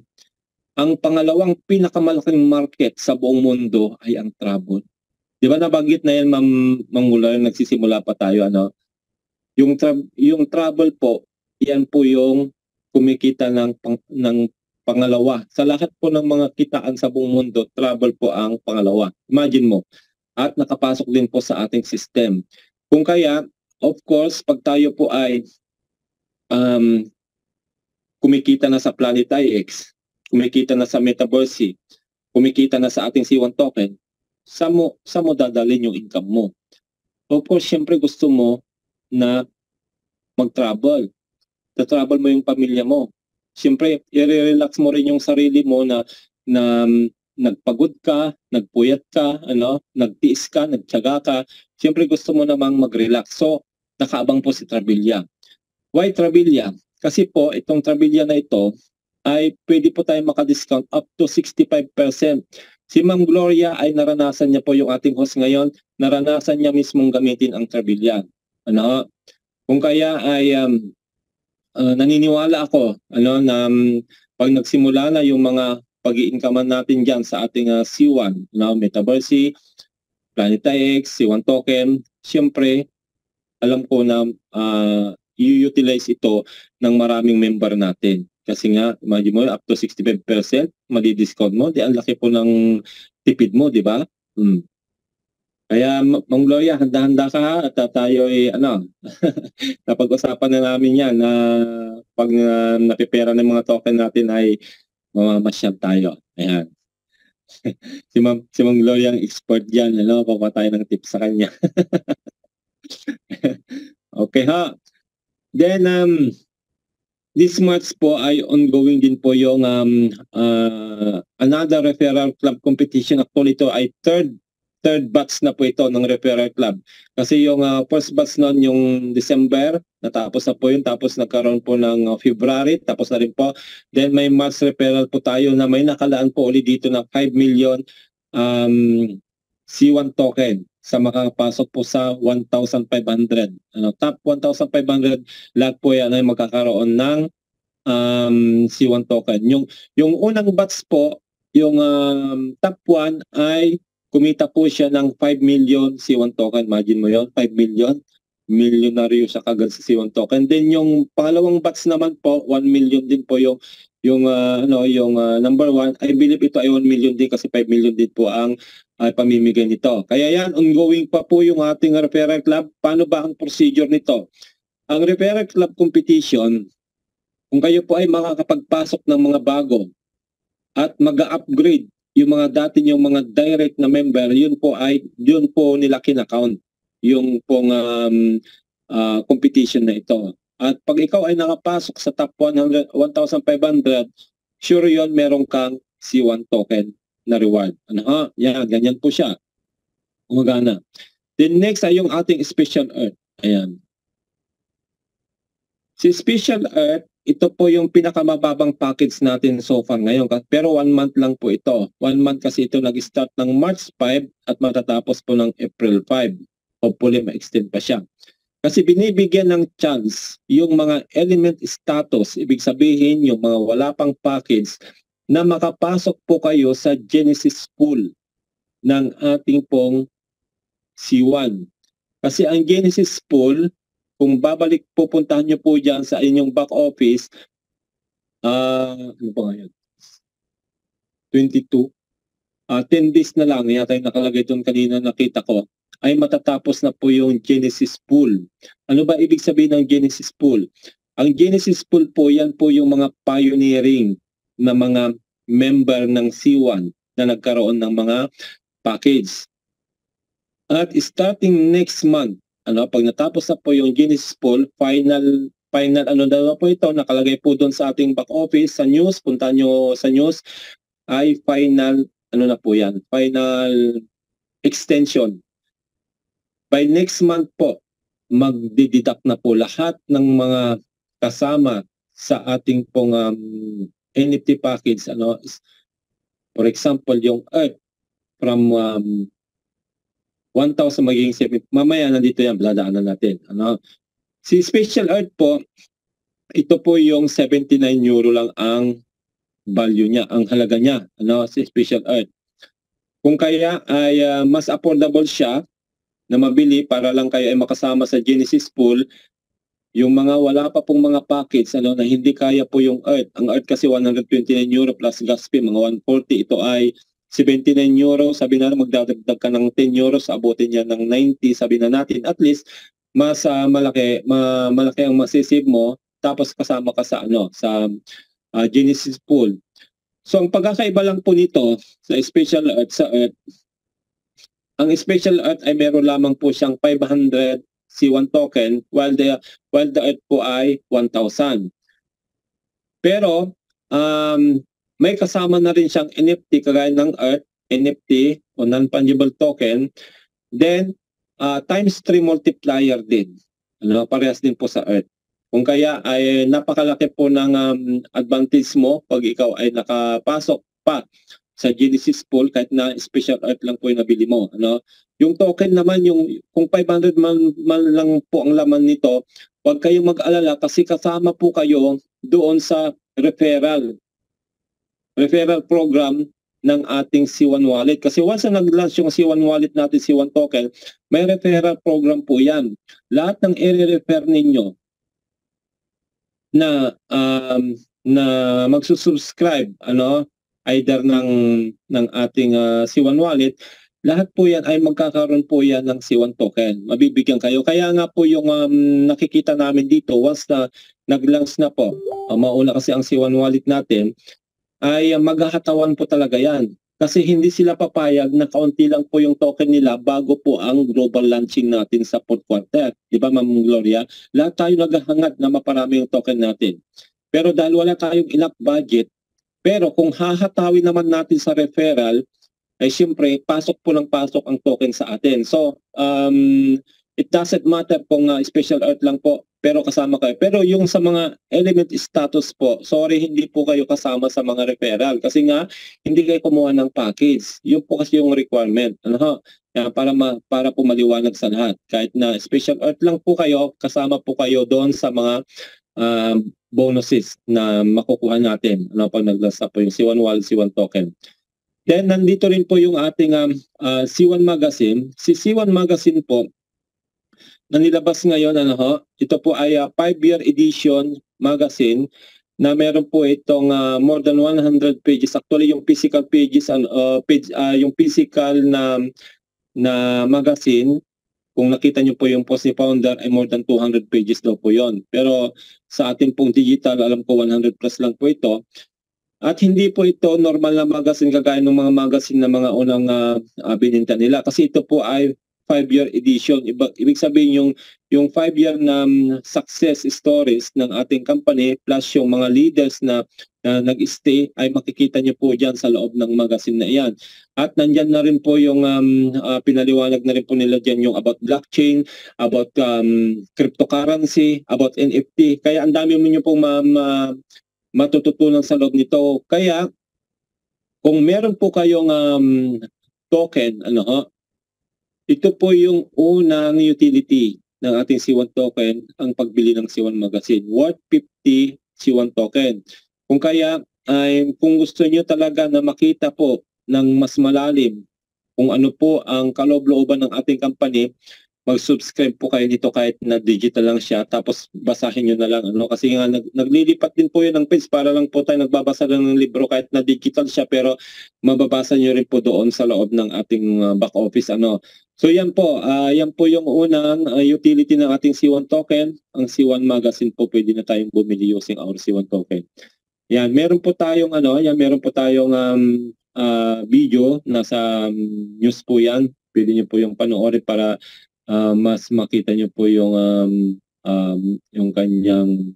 ang pangalawang pinakamalaking market sa buong mundo ay ang travel. Di ba nabanggit na yan, Ma'am Gloria, nagsisimula pa tayo, Yung travel po, yan po yung kumikita ng pangalawa. Sa lahat po ng mga kitaan sa buong mundo, travel po ang pangalawa. Imagine mo. At nakapasok din po sa ating system. Kung kaya, of course, pag tayo po ay kumikita na sa Planet IX, kumikita na sa Metaverse, kumikita na sa ating C1 token, sa mo dadalhin yung income mo. Of course, syempre gusto mo na mag-travel. Ta-travel mo yung pamilya mo. Syempre, i-relax mo rin yung sarili mo na nagpagod ka, nagpuyat ka, nagtiis ka, nagtiyaga ka. Syempre gusto mo namang mag-relax. So, nakaabang po si Travilla. Why Travilla? Kasi po, itong Travilla na ito ay pwede po tayo maka-discount up to 65%. Si Ma'am Gloria ay naranasan niya po yung ating host ngayon, naranasan niya mismong gamitin ang Travilla. Kung kaya ay naniniwala ako na pag nagsimula na yung mga pag-i-incomean natin dyan sa ating C1, Metaverse, Planet IX, C1 token, siyempre alam ko na i-utilize ito ng maraming member natin. Kasi nga, imagine mo, up to 65%, madi-discount mo, di ang laki po ng tipid mo, di ba? Kaya, Ma'am Gloria, handa-handa ka at tayo ay, napag-usapan na namin yan na pag napipera ng mga token natin ay mamamasyal tayo. Ayan. si Ma'am Gloria ang expert dyan, kukuha tayo ng tips sa kanya. Okay ha. Then, this March po ay ongoing din po yung another referral club competition. Actually, ito ay third batch na po ito ng referral club. Kasi yung first batch noon yung December, natapos na po yun. Tapos nagkaroon po ng February, tapos na rin po. Then may March referral po tayo na may nakalaan po ulit dito na 5 million C1 token sa makakapasok po sa 1,500. Top 1,500, lahat po yan ay magkakaroon ng C1 token. Yung unang batch po, yung top 1 ay kumita po siya ng 5 million C1 token. Imagine mo yon, 5 million. Milyonaryo siya kagad sa C1 token. Then yung pangalawang batch naman po, 1 million din po yung number 1. I believe ito ay 1 million din kasi 5 million din po ang pamimigay nito. Kaya yan, ongoing pa po yung ating referral club. Paano ba ang procedure nito? Ang referral club competition, kung kayo po ay makakapagpasok ng mga bago at mag-upgrade yung mga dati yung mga direct na member, yun po nila kinakount yung pong competition na ito. At pag ikaw ay nakapasok sa top 1,500, sure yun meron kang C1 token na reward. Yan, ganyan po siya. Umagana. Then next ay yung ating Special Earth. Ayan. Si Special Earth, ito po yung pinakamababang package natin so far ngayon. Pero 1 month lang po ito. 1 month kasi ito nag-start ng March 5 at matatapos po ng April 5. Hopefully ma-extend pa siya. Kasi binibigyan ng chance yung mga element status, ibig sabihin yung mga wala pang package, na makapasok po kayo sa Genesis pool ng ating pong C1. Kasi ang Genesis pool, kung pupuntahan nyo po dyan sa inyong back office, ano ba ngayon? 22. 10 days na lang, yata yung nakalagay doon kanina nakita ko, ay matatapos na po yung Genesis pool. Ano ba ibig sabihin ng Genesis pool? Ang Genesis pool po, yan po yung mga pioneering na mga member ng C1 na nagkaroon ng mga package. At starting next month, pag natapos na po yung Genesis pool, final po ito, nakalagay po doon sa ating back office, sa news, punta nyo sa news, ay final, na po yan, final extension. By next month po, magdideduct na po lahat ng mga kasama sa ating pong NFT package. For example, yung Earth from 1,000 magiging 7. Mamaya nandito yan, bladaanan natin. Si Special Earth po, ito po yung 79 euro lang ang value niya, ang halaga niya, si Special Earth. Kung kaya ay mas affordable siya na mabili para lang kayo ay makasama sa Genesis pool, yung mga wala pa pong mga package na hindi kaya po yung Earth. Ang Earth kasi 129 euro plus gas fee, mga 140. Ito ay 79 euro. Sabi na magdadagdag ka ng 10 euro, abutin niya ng 90. Sabi na natin, at least mas malaki ang masisave mo tapos kasama ka sa Genesis pool. So ang pagkakaiba lang po nito sa Special Earth sa Earth, ang Special Earth ay meron lamang po siyang 500 C1 token while the Earth po ay 1,000. Pero may kasama na rin siyang NFT kagaya ng Earth, NFT o non-fungible token. Then times 3 multiplier din. Parehas din po sa Earth. Kung kaya ay napakalaki po ng advantage mo pag ikaw ay nakapasok pa sa Genesis pool kahit na Special Earth lang po yung nabili mo. Yung token naman, kung 500 man lang po ang laman nito, huwag kayong mag-alala kasi kasama po kayo doon sa referral program ng ating C1 wallet. Kasi once na nag-launch yung C1 wallet natin, C1 token, may referral program po yan. Lahat ng i-refer ninyo na magsusubscribe either ng ating C1 wallet, lahat po yan ay magkakaroon po yan ng C1 token. Mabibigyan kayo. Kaya nga po yung nakikita namin dito, once na nag-launch na po, mauna kasi ang C1 wallet natin, ay maghahatawan po talaga yan. Kasi hindi sila papayag na kaunti lang po yung token nila bago po ang global launching natin sa 4th quarter. Di ba, Ma'am Gloria? Lahat tayo naghahangat na maparami yung token natin. Pero dahil wala tayong enough budget, pero kung hahatawin naman natin sa referral, ay siyempre, pasok po ng pasok ang token sa atin. So, it doesn't matter kung Special Earth lang po, pero kasama kayo. Pero yung sa mga element status po, sorry, hindi po kayo kasama sa mga referral. Kasi nga, hindi kayo kumuha ng package. Yun po kasi yung requirement. Para po maliwanag sa lahat. Kahit na Special Earth lang po kayo, kasama po kayo doon sa mga bonuses na makukuha natin. Pag naglasa po yung C1 wallet, C1 token. Then, nandito rin po yung ating C1 magazine. Si C1 magazine po, na nilabas ngayon, ito po ay 5-year edition magazine na meron po itong more than 100 pages. Actually, yung physical pages, yung physical na magazine, kung nakita nyo po yung post ni founder, ay more than 200 pages daw po yon. Pero sa ating pong digital, alam ko 100 plus lang po ito. At hindi po ito normal na magazine kagaya ng mga magazine na mga unang bininta nila. Kasi ito po ay 5-year edition. Ibig sabihin yung 5-year na success stories ng ating company plus yung mga leaders na nag-stay ay makikita niyo po dyan sa loob ng magazine na iyan. At nandyan na rin po yung pinaliwanag na rin po nila dyan yung about blockchain, about cryptocurrency, about NFT. Kaya ang dami mo niyo pong matututunan sa loob nito. Kaya kung meron po kayong token, ito po yung unang utility ng ating C1 token, ang pagbili ng C1 magazine. Worth 50 C1 token. Kung kaya, kung gusto niyo talaga na makita po ng mas malalim kung ano po ang kaloob-looban ng ating company, mag-subscribe po kayo dito kahit na digital lang siya, tapos basahin nyo na lang. Kasi nga naglilipat din po yun ng page para lang po tayo nagbabasa lang ng libro kahit na digital siya, pero mababasa nyo rin po doon sa loob ng ating back office. So yan po yung unang utility ng ating C1 token. Ang C1 magazine po pwede na tayong bumili using our C1 token. Yan, meron po tayong video, nasa news po yan. Pwede nyo po yung panoorin para mas makita nyo po yung kanyang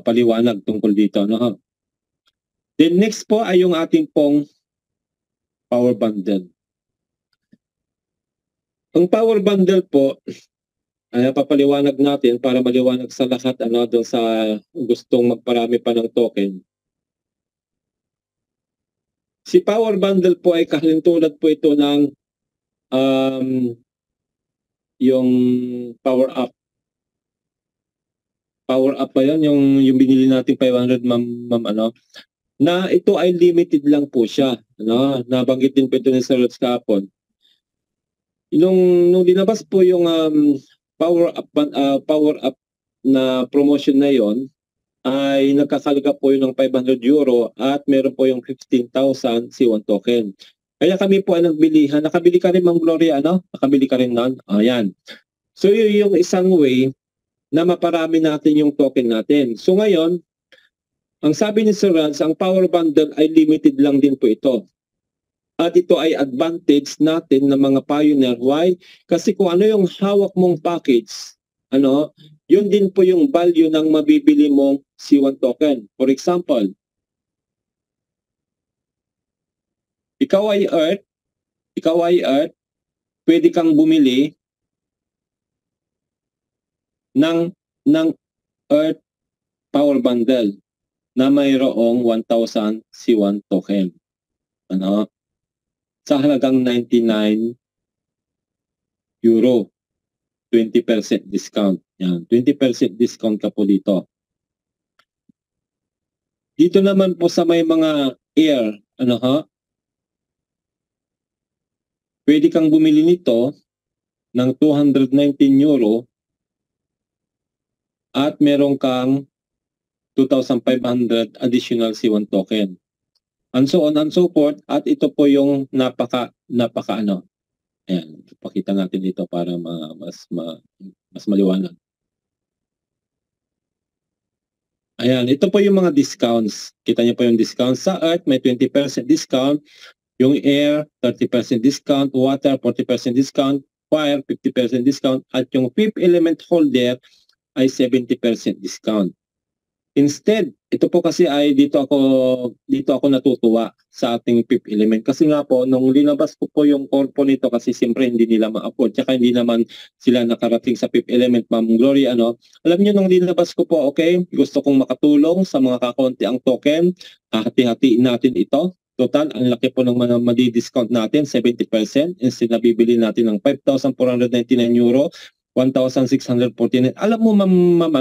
paliwanag tungkol dito. Then next po ay yung ating pong power bundle. Ang power bundle po, ay papaliwanag natin para maliwanag sa lahat doon sa gustong magparami pa ng token. Si power bundle po ay kahalintulad po ito ng yung power up. Power up pa yan, yung binili natin 500 na ito ay limited lang po siya. Nabanggit din po ito ni Sir Rods kahapon. Nung dinabas po yung power up na promotion na yon, ay nagkakalaga po yun ng €500 at meron po yung 15,000 C1 token. Kaya kami po ay nagbilihan. Nakabili ka rin, Ma'am Gloria, Nakabili ka rin nun? Ayan. So yung isang way na maparami natin yung token natin. So ngayon, ang sabi ni Sir Raj, ang power bundle ay limited lang din po ito. At ito ay advantage natin ng mga pioneer. Why? Kasi kung ano yung hawak mong package, yun din po yung value ng mabibili mong C1 token. For example, ikaw ay Earth, pwede kang bumili ng Earth power bundle na mayroong 1,000 C1 token. Sa halagang 99 euro. 20% discount. Yan, 20% discount ka po dito. Dito naman po sa may mga air, pwede kang bumili nito ng 219 euro at meron kang 2,500 additional C1 token. And so on and so forth. At ito po yung napaka ayan, pakita natin dito para mas maliwanag. Ayan, ito po yung mga discounts. Kita niyo po yung discounts. Sa Earth, may 20% discount. Yung Air, 30% discount. Water, 40% discount. Fire, 50% discount. At yung fifth element holder ay 70% discount. Instead, ito po kasi ay dito ako natutuwa sa ating fifth element. Kasi nga po, nung linabas ko po yung corpo nito kasi siyempre hindi nila ma-afford. Tsaka hindi naman sila nakarating sa fifth element, Ma'am Glory. Alam niyo nung linabas ko po, okay, gusto kong makatulong sa mga kakonti ang token. Hati-hatiin natin ito. Total, ang laki po ng mga madi-discount natin, 70%. Instead na bibili natin ng 5,499 euro, 1,649. Alam mo, ma'am,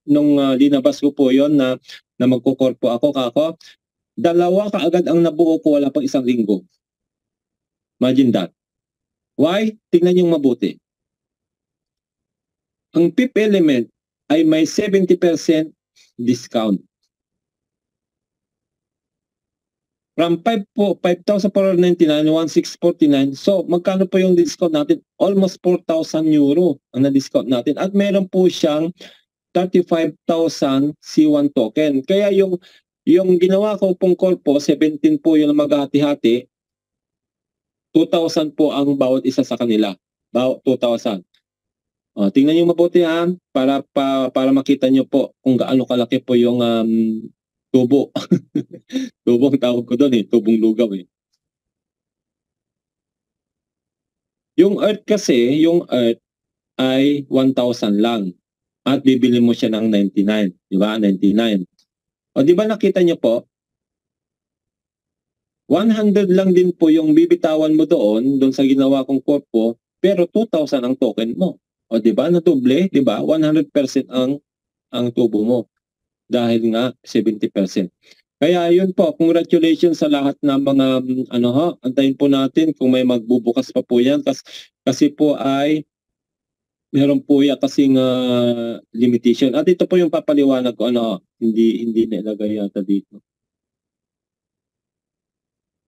nung linabas ko po yon na magkukorpo ako, dalawa kaagad ang nabuo ko, wala pang isang linggo. Imagine that. Why? Tingnan yung mabuti. Ang fifth element ay may 70% discount. From 5,499, 1,649. So, magkano po yung discount natin? Almost 4,000 euro ang na-discount natin. At meron po siyang 35,000 C1 token. Kaya yung ginawa ko pong call po, 17 po yung maghati-hati, 2,000 po ang bawat isa sa kanila. 2,000. Tingnan nyo mabuti yan para makita nyo po kung gaano kalaki po yung tubo. Tubo ang tawag ko doon tubong lugaw Yung Earth kasi, ay 1,000 lang. At bibili mo siya ng 99. Di ba? 99. O di ba nakita niyo po? 100 lang din po yung bibitawan mo doon sa ginawa kong corpo, pero 2,000 ang token mo. O di ba? Natuble, di ba? 100% ang tubo mo. Dahil nga 70%. Kaya yun po, congratulations sa lahat ng mga antayin po natin kung may magbubukas pa po yan kasi po ay meron po kasing limitation. At ito po yung papaliwanag ko, hindi nailagay yata dito.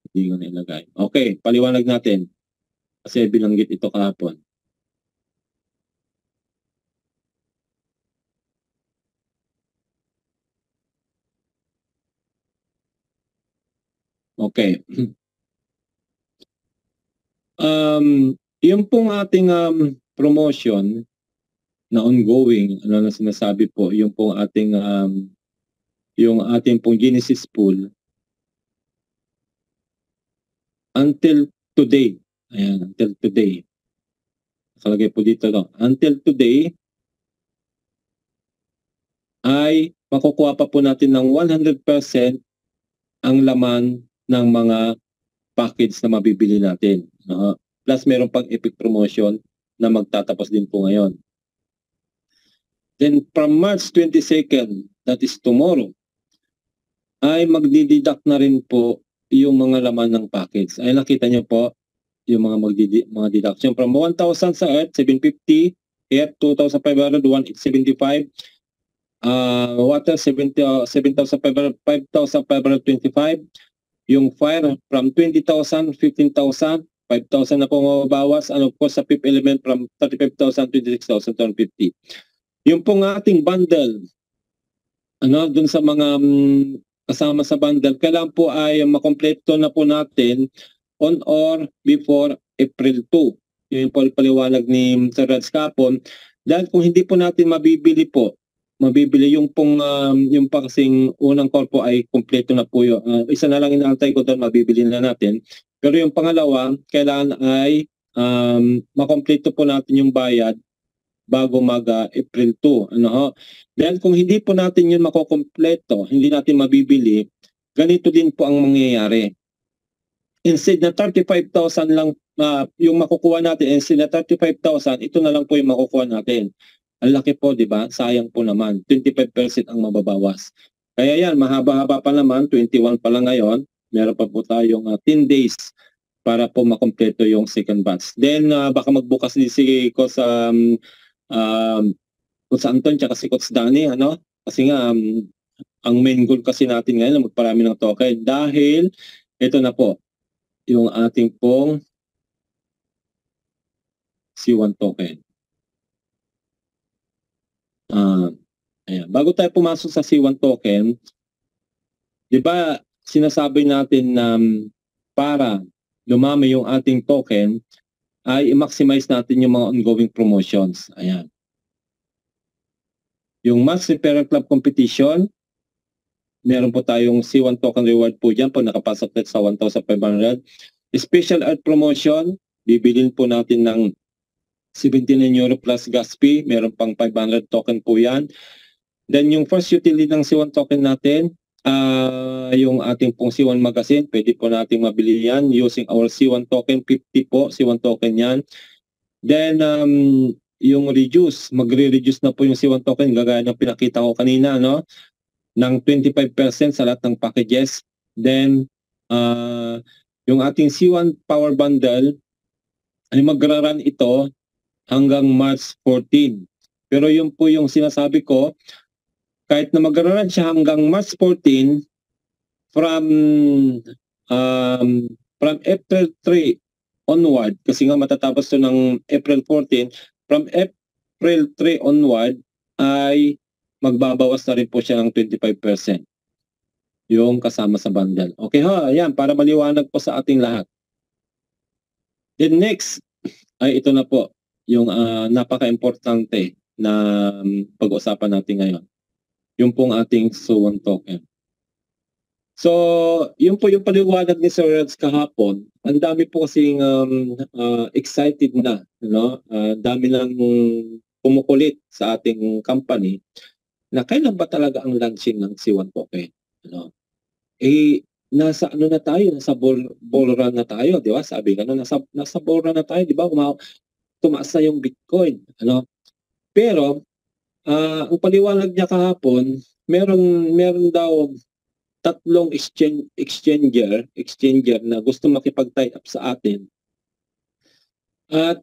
Hindi ko nailagay. Okay, paliwanag natin. Kasi binanggit ito kahapon. Okay. Yung pong ating promotion na ongoing, na sinasabi po, yung pong ating pong Genesis pool until today. Ayan, until today. Nakalagay po dito, until today ay makukuha pa po natin ng 100% ang laman ng mga package na mabibili natin. Plus meron pang epic promotion na magtatapos din po ngayon. Then from March 22nd, that is tomorrow, ay magdideduct na rin po yung mga laman ng package. Ay nakita nyo po yung mga deduction. From 1,000 sa Earth, 750, Air 2,500, 1,875, Water 7,500, 5,525, yung Fire from 20,000, 15,000, 5,000 na po mababawas. Ano po sa fifth element from 35,000, 26,250. Yung pong ating bundle, dun sa mga kasama sa bundle, kailangan po ay makompleto na po natin on or before April 2. Yung paliwanag ni Sir Raj kapon. Dahil kung hindi po natin mabibili yung pong yung kasing unang korpo ay kompleto na po yun. Isa na lang inaantay ko doon, mabibili na natin. Pero yung pangalawa, kailangan ay makompleto po natin yung bayad bago mag-April 2. Dahil kung hindi po natin yun makokompleto, hindi natin mabibili, ganito din po ang mangyayari. Instead na 35,000 lang yung makukuha natin, instead na 35,000, ito na lang po yung makukuha natin. Ang laki po, di ba? Sayang po naman. 25% ang mababawas. Kaya yan, mahaba-haba pa naman, 21 pa lang ngayon. Meron pa po tayong 10 days para po makompleto yung second batch. Then, baka magbukas din si Coach Anton tsaka si Coach Danny, Kasi nga, ang main goal kasi natin ngayon na magparami ng token. Dahil, ito na po, yung ating pong C1 token. Ayan. Bago tayo pumasok sa C1 token, di ba sinasabi natin na para lumami yung ating token, ay i-maximize natin yung mga ongoing promotions. Ayan. Yung Max Referral Club Competition, meron po tayong C1 token reward po dyan pag nakapasok natin sa 1,500. Special Art Promotion, bibilin po natin ng 79 euro plus gas fee. Meron pang 500 token po yan. Then yung first utility ng C1 token natin, yung ating pong C1 magazine, pwede po natin mabili yan using our C1 token. 50 po, C1 token yan. Then yung reduce, magre-reduce na po yung C1 token, gagaya ng pinakita ko kanina, ng 25% sa lahat ng packages. Then yung ating C1 Power Bundle, ay magra-run ito hanggang March 14. Pero yun po yung sinasabi ko, kahit na magra-run siya hanggang March 14, from April 3 onward, kasi nga matatapos to ng April 14, from April 3 onward, ay magbabawas na rin po siya ng 25%. Yung kasama sa bundle. Okay ha, ayan, para maliwanag po sa ating lahat. Then next, ay ito na po, yung napaka-importante na pag-usapan natin ngayon. Yung pong ating C1 token. So, yun po yung paliwanag ni Sir Reds kahapon. Ang dami po kasing excited na. Dami lang kumukulit sa ating company na kailan ba talaga ang launching ng C1 token. Nasa na tayo, nasa bull run na tayo, di ba? Sabi nga, nasa bull run na tayo, di ba? Tumaas na yung Bitcoin. Pero, ang paliwanag niya kahapon, meron daw tatlong exchanger na gusto makipag-tie up sa atin. At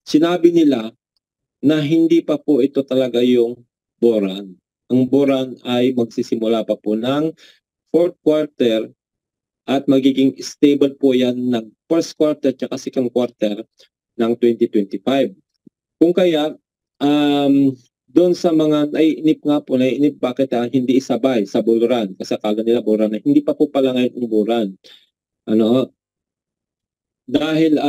sinabi nila na hindi pa po ito talaga yung bull run. Ang bull run ay magsisimula pa po ng 4th quarter at magiging stable po yan ng 1st quarter at second quarter ng 2025. Kung kaya, doon sa mga naiinip nga po, bakit hindi isabay sa bull run? Kasi akala nila bull run na hindi pa po pala ngayon ang bull run. Dahil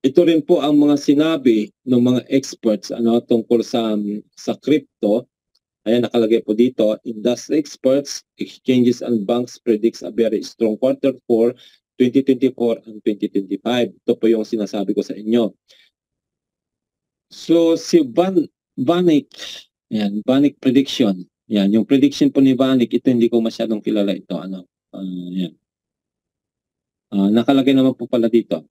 ito rin po ang mga sinabi ng mga experts tungkol sa crypto. Ayan, nakalagay po dito, industry experts, exchanges and banks predicts a very strong quarter for 2024 and 2025. Ito po yung sinasabi ko sa inyo. So, si Vanik, ayan, Vanik prediction. Yan, yung prediction po ni Vanik, ito hindi ko masyadong kilala ito. Yan. Nakalagay naman po pala dito.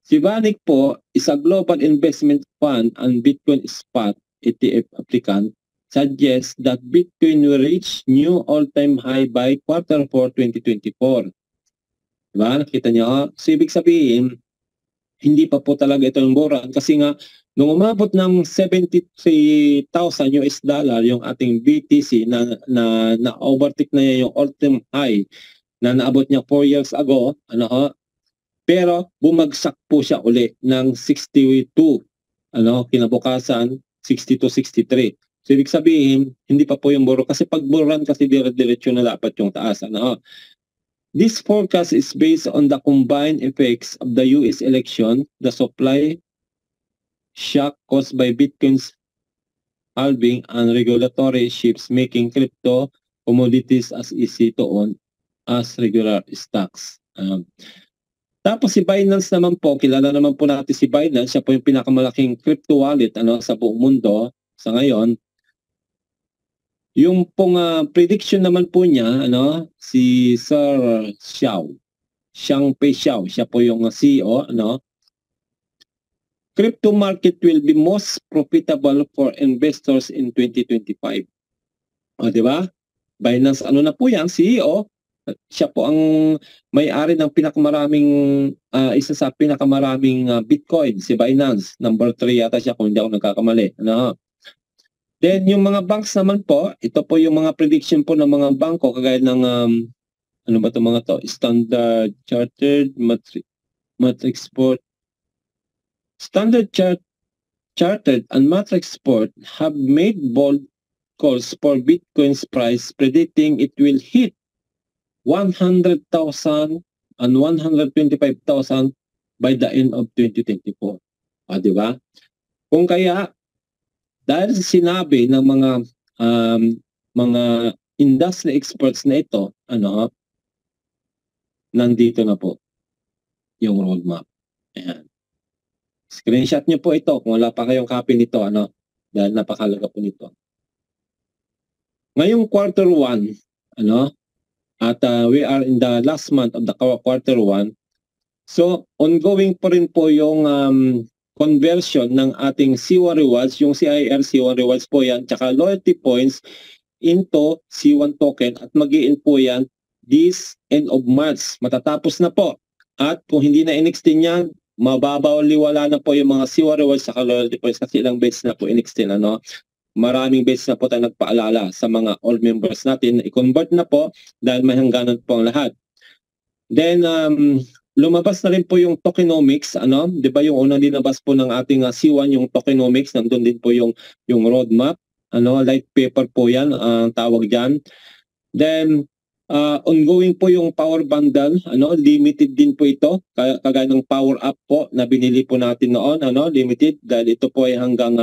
Si Vanik po is a global investment fund and Bitcoin spot ETF applicant suggests that Bitcoin will reach new all-time high by quarter 4 2024. Diba? Nakita niyo? So, ibig sabihin, hindi pa po talaga ito yung bull run kasi nga, nung umabot ng 73,000 US dollar yung ating BTC na overtake na niya yung all-time high na naabot niya 4 years ago, pero bumagsak po siya uli ng 62 kinabukasan 62-63. So ibig sabihin, hindi pa po yung buro kasi pag buruan kasi dire-diretso na dapat yung taas. This forecast is based on the combined effects of the US election, the supply shock caused by Bitcoin's halving, and regulatory shifts making crypto commodities as easy to own as regular stocks. Tapos si Binance naman po, kilala naman po natin si Binance, siya po yung pinakamalaking crypto wallet sa buong mundo sa ngayon. Yung pong prediction naman po niya, si Sir Changpeng Xiao, siya po yung CEO, crypto market will be most profitable for investors in 2025. Di ba? Binance, na po yan, CEO, siya po ang may-ari ng isa sa pinakamaraming Bitcoin, si Binance. Number 3 yata siya kung hindi ako nagkakamali. Then yung mga banks naman po, ito po yung mga prediction po ng mga bangko kagaya ng Standard Chartered, Matrixport. Standard Chartered and Matrixport have made bold calls for Bitcoin's price, predicting it will hit 100,000 and 125,000 by the end of 2024. Di ba? Kung kaya dahil sinabi ng mga industry experts na ito, nandito na po yung roadmap. Ayan. Screenshot nyo po ito kung wala pa kayong copy nito, dahil napakalaga po nito. Ngayong quarter 1, at we are in the last month of the quarter 1, so ongoing po rin po yung conversion ng ating C1 rewards, yung CIR C1 rewards po yan, tsaka loyalty points into C1 token at mag-i-in po yan this end of March. Matatapos na po. At kung hindi na in-extend yan, mababaliwala na po yung mga C1 rewards tsaka loyalty points kasi ilang bets na po in-extend. Maraming bets na po tayo nagpaalala sa mga all members natin. I-convert na po dahil may hangganan po ang lahat. Then, lumabas na rin po yung tokenomics, di ba yung unang dinabas po ng ating C1 yung tokenomics, nandun din po yung roadmap, light paper po yan, tawag dyan. Then, ongoing po yung power bundle, limited din po ito, kagaya ng power up po na binili po natin noon, limited, dahil ito po ay hanggang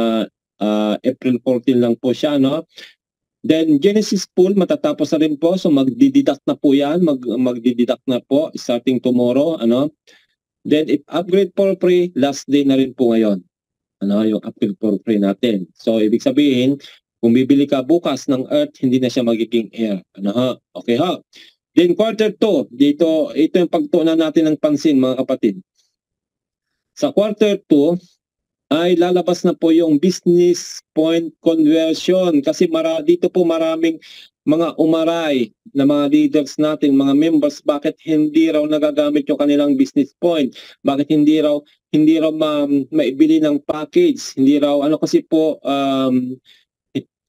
April 14 lang po siya, Then Genesis pool matatapos na rin po, so magdideduct na po yan, magdideduct na po starting tomorrow, Then if upgrade for free, last day na rin po ngayon, yung upgrade for free natin. So ibig sabihin, kung bibili ka bukas ng Earth, hindi na siya magiging air, Okay ha. Then quarter 2, ito yung pagtuunan natin ng pansin mga kapatid. Sa quarter 2, ay lalabas na po yung business point conversion kasi dito po maraming mga umaray na mga leaders natin, mga members, bakit hindi raw nagagamit yung kanilang business point, bakit hindi raw maibili ng package, hindi raw kasi po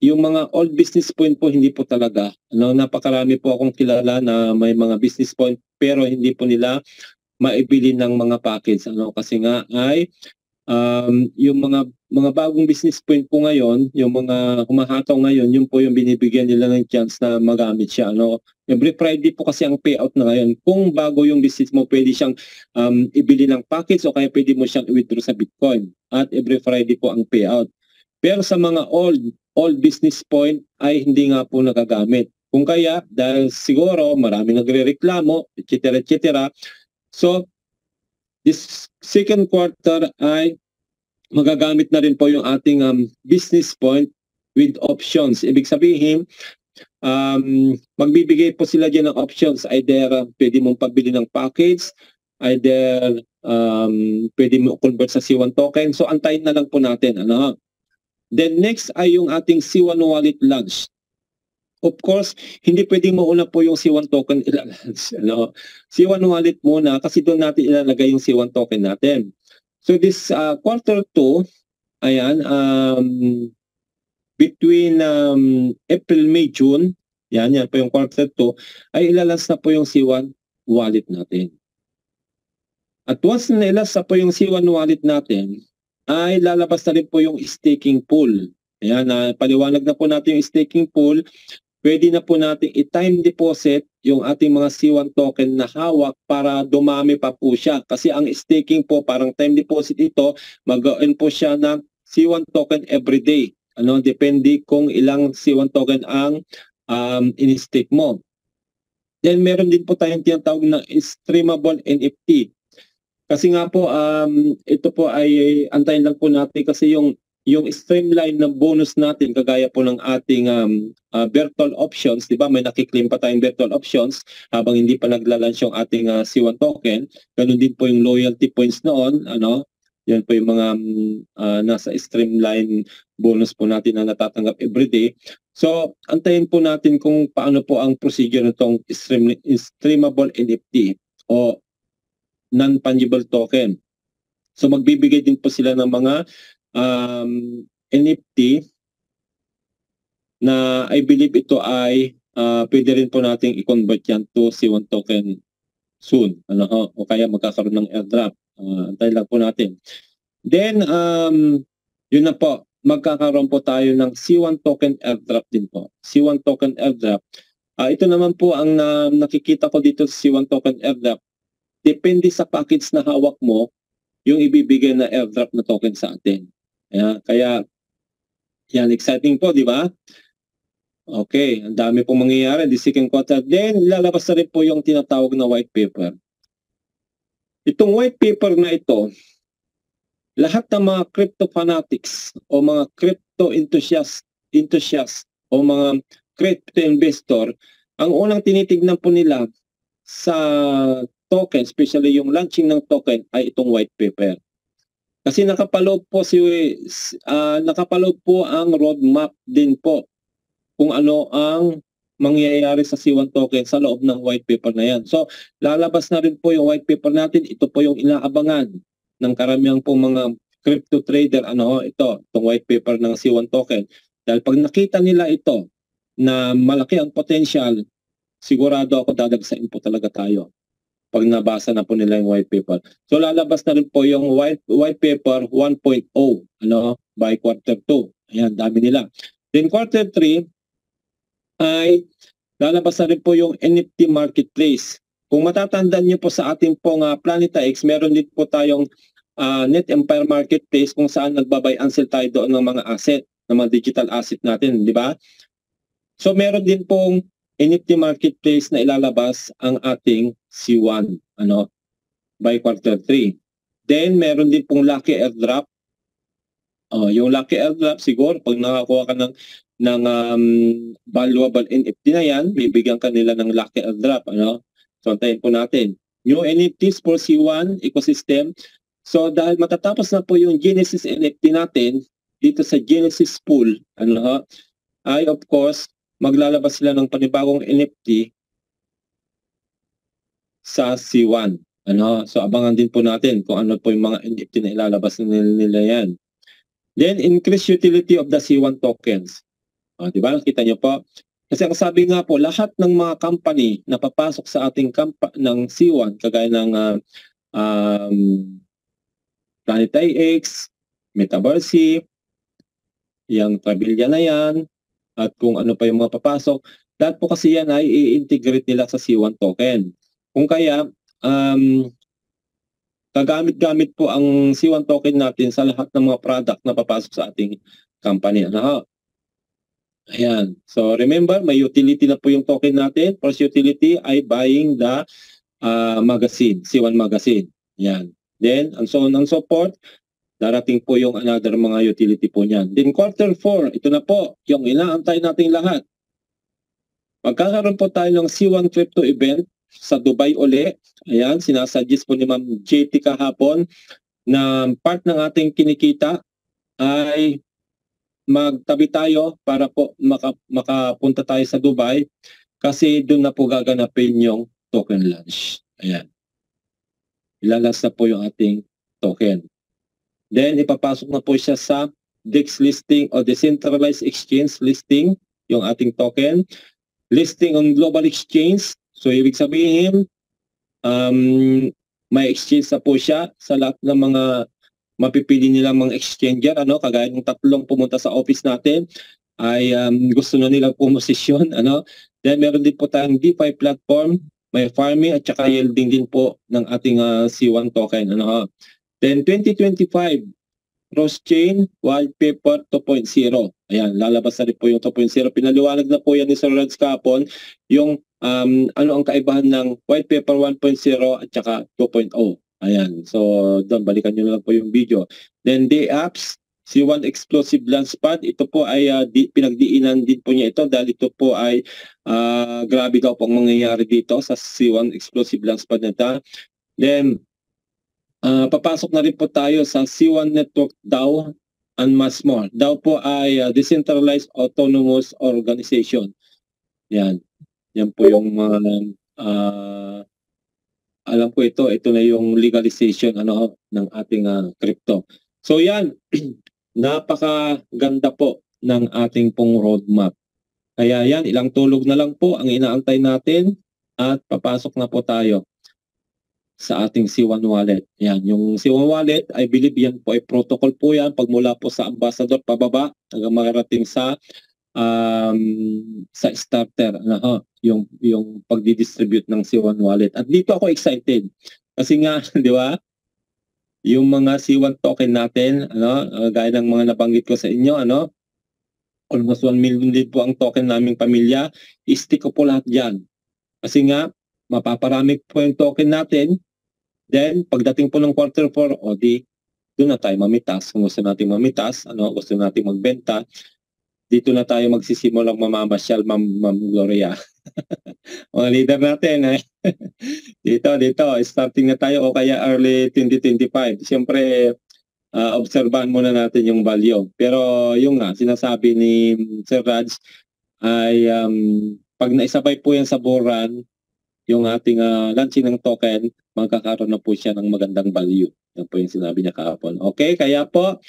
yung mga old business point po hindi po talaga, napakarami po akong kilala na may mga business point pero hindi po nila maibili ng mga package, kasi nga ay yung mga bagong business point po ngayon, yung mga humahataw ngayon, yun po yung binibigyan nila ng chance na magamit siya. Every Friday po kasi ang payout na ngayon. Kung bago yung business mo, pwede siyang ibili ng package o kaya pwede mo siyang i-withdraw sa Bitcoin. At every Friday po ang payout. Pero sa mga old business point ay hindi nga po nagagamit. Kung kaya, dahil siguro marami nagre-reklamo, etc. So, this second quarter ay magagamit na rin po yung ating business point with options. Ibig sabihin, magbibigay po sila dyan ng options. Either pwede mong pabili ng package, either pwede mo convert sa C1 token. So antayin na lang po natin. Then next ay yung ating C1 wallet launch. Of course, hindi pwedeng mauna po yung C1 token ilalunch. C1 wallet muna kasi doon natin ilalagay yung C1 token natin. So this quarter 2, ayan, between April, May, June, yan po yung quarter 2, ay ilalunch na po yung C1 wallet natin. At once na ilalunch na po yung C1 wallet natin, ay lalabas na rin po yung staking pool. Ayan, paliwanag na po natin yung staking pool. Pwede na po natin i-time deposit yung ating mga C1 token na hawak para dumami pa po siya. Kasi ang staking po, parang time deposit ito, mag-earn po siya ng C1 token every day. Depende kung ilang C1 token ang in-stake mo. Then meron din po tayong tinatawag na streamable NFT. Kasi nga po, ito po ay antayin lang po natin kasi yung streamline ng bonus natin, kagaya po ng ating virtual options, di ba? May nakiklaim pa tayong virtual options habang hindi pa nagla-launch yung ating C1 token. Ganun din po yung loyalty points noon, yan po yung mga nasa streamline bonus po natin na natatanggap everyday. So, antayin po natin kung paano po ang procedure nitong streamable NFT o non-fungible token. So, magbibigay din po sila ng mga NFT na I believe ito ay pwede rin po nating i-convert yan to C1 token soon. O kaya magkakaroon ng airdrop. Antayin lang po natin. Then, yun na po. Magkakaroon po tayo ng C1 token airdrop din po. C1 token airdrop. Ito naman po ang nakikita ko dito sa C1 token airdrop. Depende sa package na hawak mo, yung ibibigay na airdrop na token sa atin. Kaya, yan, exciting po, di ba? Okay, ang dami pong mangyayari. The second quarter. Then, lalabas na rin po yung tinatawag na white paper. Itong white paper na ito, lahat ng mga crypto fanatics o mga crypto enthusiast o mga crypto investor, ang unang tinitignan po nila sa token, especially yung launching ng token, ay itong white paper. Kasi nakapaloob po ang roadmap din po kung ano ang mangyayari sa C1 token sa loob ng white paper na yan. So, lalabas na rin po yung white paper natin. Ito po yung inaabangan ng karamihan po mga crypto trader. Itong white paper ng C1 token. Dahil pag nakita nila ito na malaki ang potential, sigurado ako dadagsain po talaga tayo pag nabasa na po nila yung white paper. So, lalabas na rin po yung white paper 1.0 by quarter 2. Ayan, dami nila. Then quarter 3 ay lalabas na rin po yung NFT marketplace. Kung matatandaan niyo po sa ating pong Planeta X, meron din po tayong Net Empire Marketplace kung saan nagbabay and sell tayo doon ng mga asset, ng mga digital asset natin, di ba? So meron din pong NFT marketplace na ilalabas ang ating C1 by quarter 3. Then meron din pong Lucky Airdrop. Yung Lucky Airdrop siguro pag nakakuha ka ng valuable NFT na yan, bibigyan ka nila ng Lucky Airdrop. So antayin po natin. New NFTs for C1 ecosystem. So dahil matatapos na po yung Genesis NFT natin dito sa Genesis pool, ay of course maglalabas sila ng panibagong NFT sa C1. So abangan din po natin kung ano po yung mga NFT na ilalabas nila yan. Then increase utility of the C1 tokens. Diba? Nakita nyo po. Kasi ang sabi nga po, lahat ng mga company na papasok sa ating ng C1, kagaya ng Planeta X, Metaverse, yung Trabilia na yan, at kung ano pa yung mga papasok, lahat po kasi yan ay i-integrate nila sa C1 token. Kung kaya, kagamit-gamit po ang C1 token natin sa lahat ng mga product na papasok sa ating company. Ayan. So remember, may utility na po yung token natin. First utility ay buying the magazine, C1 magazine. Ayan. Then, and so on and so forth, darating po yung another mga utility po niyan. Then quarter 4, ito na po, yung inaantay nating lahat. Magkakaroon po tayo ng C1 crypto event sa Dubai uli. Ayan, sinasuggest po ni Ma'am JT kahapon na part ng ating kinikita ay magtabi tayo para po makapunta tayo sa Dubai kasi doon na po gaganapin yung token launch. Ayan. Ilalas na po yung ating token. Then, ipapasok na po siya sa DEX listing o Decentralized Exchange listing, yung ating token. Listing on Global Exchange. So, ibig sabihin, may exchange na po siya sa lahat ng mga mapipili nilang mga exchanger, ano, kagaya ng tatlong pumunta sa office natin ay gusto na nilang pumosisyon, ano. Then meron din po tayong DeFi platform, may farming at saka yielding din po ng ating C1 token, ano. Then 2025 cross-chain white paper 2.0. Ayan, lalabas na rin po yung 2.0. Pinaliwanag na po yan ni Sir Reds kahapon yung ano ang kaibahan ng white paper 1.0 at saka 2.0. Ayan, so doon balikan nyo lang po yung video. Then the apps, C1 Explosive Launchpad, ito po ay pinagdiinan din po niya ito dahil ito po ay grabe daw po ang mangyayari dito sa C1 Explosive Launchpad na ito. Then papasok na rin po tayo sa C1 Network DAO and much more. DAO po ay Decentralized Autonomous Organization. Yan. Yan po yung alam ko ito na yung legalization ano ng ating crypto. So yan, napakaganda po ng ating pong roadmap. Kaya yan, ilang tulog na lang po ang inaantay natin at papasok na po tayo sa ating C1 wallet. Yan, yung C1 wallet, I believe yan po ay protocol po yan pagmula po sa ambassador pababa hanggang makarating sa starter yung pagdi-distribute ng C1 wallet. At dito ako excited kasi nga, di ba? Yung mga C1 token natin, gaya ng mga nabanggit ko sa inyo, almost 1 million din po ang token naming pamilya, i-stick ko po lahat diyan. Kasi nga, mapaparami po yung token natin. Then, pagdating po ng quarter 4, doon na tayo mamitas. Kung gusto natin mamitas, gusto natin magbenta, dito na tayo magsisimulang mamamasyal, Ma'am Gloria. Mga leader natin, dito, starting na tayo o kaya early 2025. Siyempre, obserbahan muna natin yung value. Pero yung nga, sinasabi ni Sir Raj ay pag naisabay po yan sa buran, yung ating launching ng token, magkakaroon na po siya ng magandang value. Yan po yung sinabi niya kahapon. Okay, kaya po,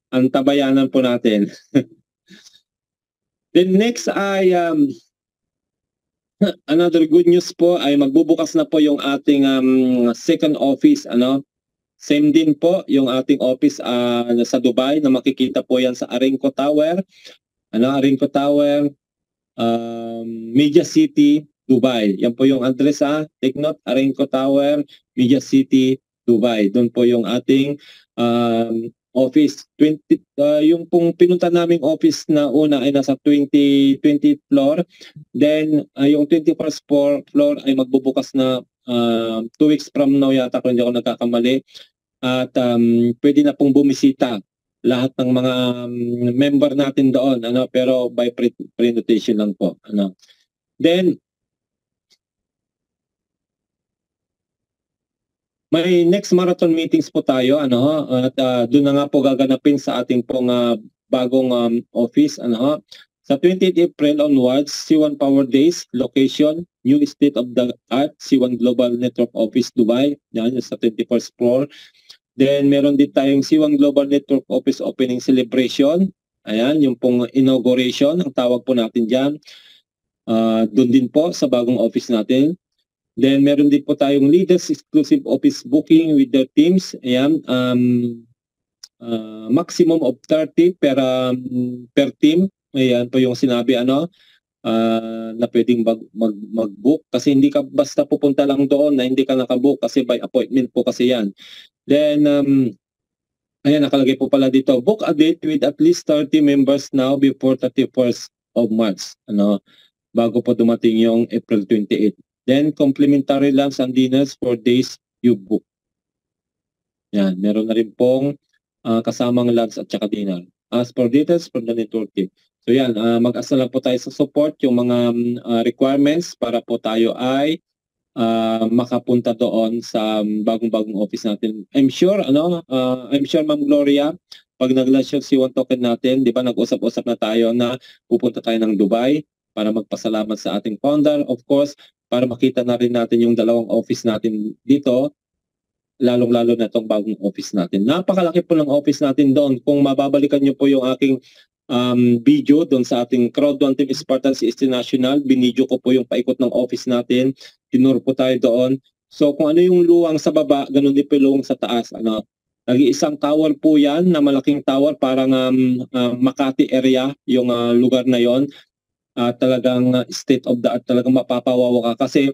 ang tabayanan po natin. Then next ay, another good news po ay magbubukas na po yung ating second office. Same din po yung ating office sa Dubai na makikita po yan sa Arinco Tower. Arinco Tower, Media City, Dubai. Yan po yung address take note, Arinco Tower, Media City, Dubai. Doon po yung ating office. Yung pong pinunta naming office na una ay nasa 20th floor. Then yung 21st floor ay magbubukas na 2 weeks from now yata kung hindi ako nagkakamali. At pwede na pong bumisita lahat ng mga member natin doon. Pero by pre-notation lang po. Then may next marathon meetings po tayo, at doon na nga po gaganapin sa ating pong bagong office, Sa 28 April onwards, C1 Power Days, location, new state-of-the-art, C1 Global Network Office, Dubai, yan, sa 21st floor. Then, meron din tayong C1 Global Network Office Opening Celebration, ayan, yung pong inauguration, ang tawag po natin dyan. Doon din po sa bagong office natin. Then, meron din po tayong leaders exclusive office booking with their teams. Ayan, maximum of 30 per team. Ayan po yung sinabi, na pwedeng mag-book. Kasi hindi ka basta pupunta lang doon na hindi ka nakabook kasi by appointment po kasi yan. Then, ayan, nakalagay po pala dito, book a date with at least 30 members now before 31st of March. Bago po dumating yung April 28. Then, complimentary lunch and dinners for days you book. Yan, meron na rin pong kasamang lunch at saka dinner. As for details from the network team. So yan, mag-asa lang po tayo sa support, yung mga requirements para po tayo ay makapunta doon sa bagong-bagong office natin. I'm sure, Ma'am Gloria, pag nag-launch yung C1 token natin, di ba, nag-usap-usap na tayo na pupunta tayo ng Dubai para magpasalamat sa ating founder. Of course, para makita na rin natin yung dalawang office natin dito, lalong-lalo na itong bagong office natin. Napakalaki po ng office natin doon. Kung mababalikan nyo po yung aking video doon sa ating Crowd One Team Spartan CST National, binidyo ko po yung paikot ng office natin, tinur po tayo doon. So kung ano yung luwang sa baba, ganun din po yung luwang sa taas. Nag-iisang tower po yan, na malaking tower, parang Makati area, yung lugar na yon. Talagang state of the art, talagang mapapawawa ka. Kasi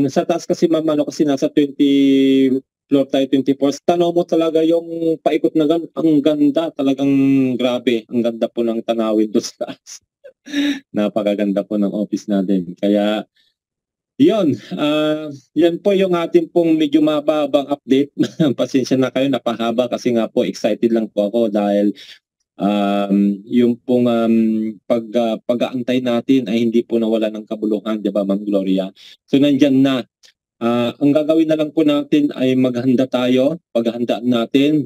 sa taas kasi ma'am, kasi nasa 20 floor tayo, 24. Tanaw mo talaga yung paikot na ang ganda, talagang grabe. Ang ganda po ng tanawin doon sa taas. Napakaganda po ng office natin. Kaya yun, yan po yung ating pong medyo mababang update. Pasensya na kayo, napahaba kasi nga po excited lang po ako dahil yung pong pag-aantay natin ay hindi po nawala ng kabuluhan, di ba Ma'am Gloria? So nandyan na. Ang gagawin na lang po natin ay maghanda tayo, paghandaan natin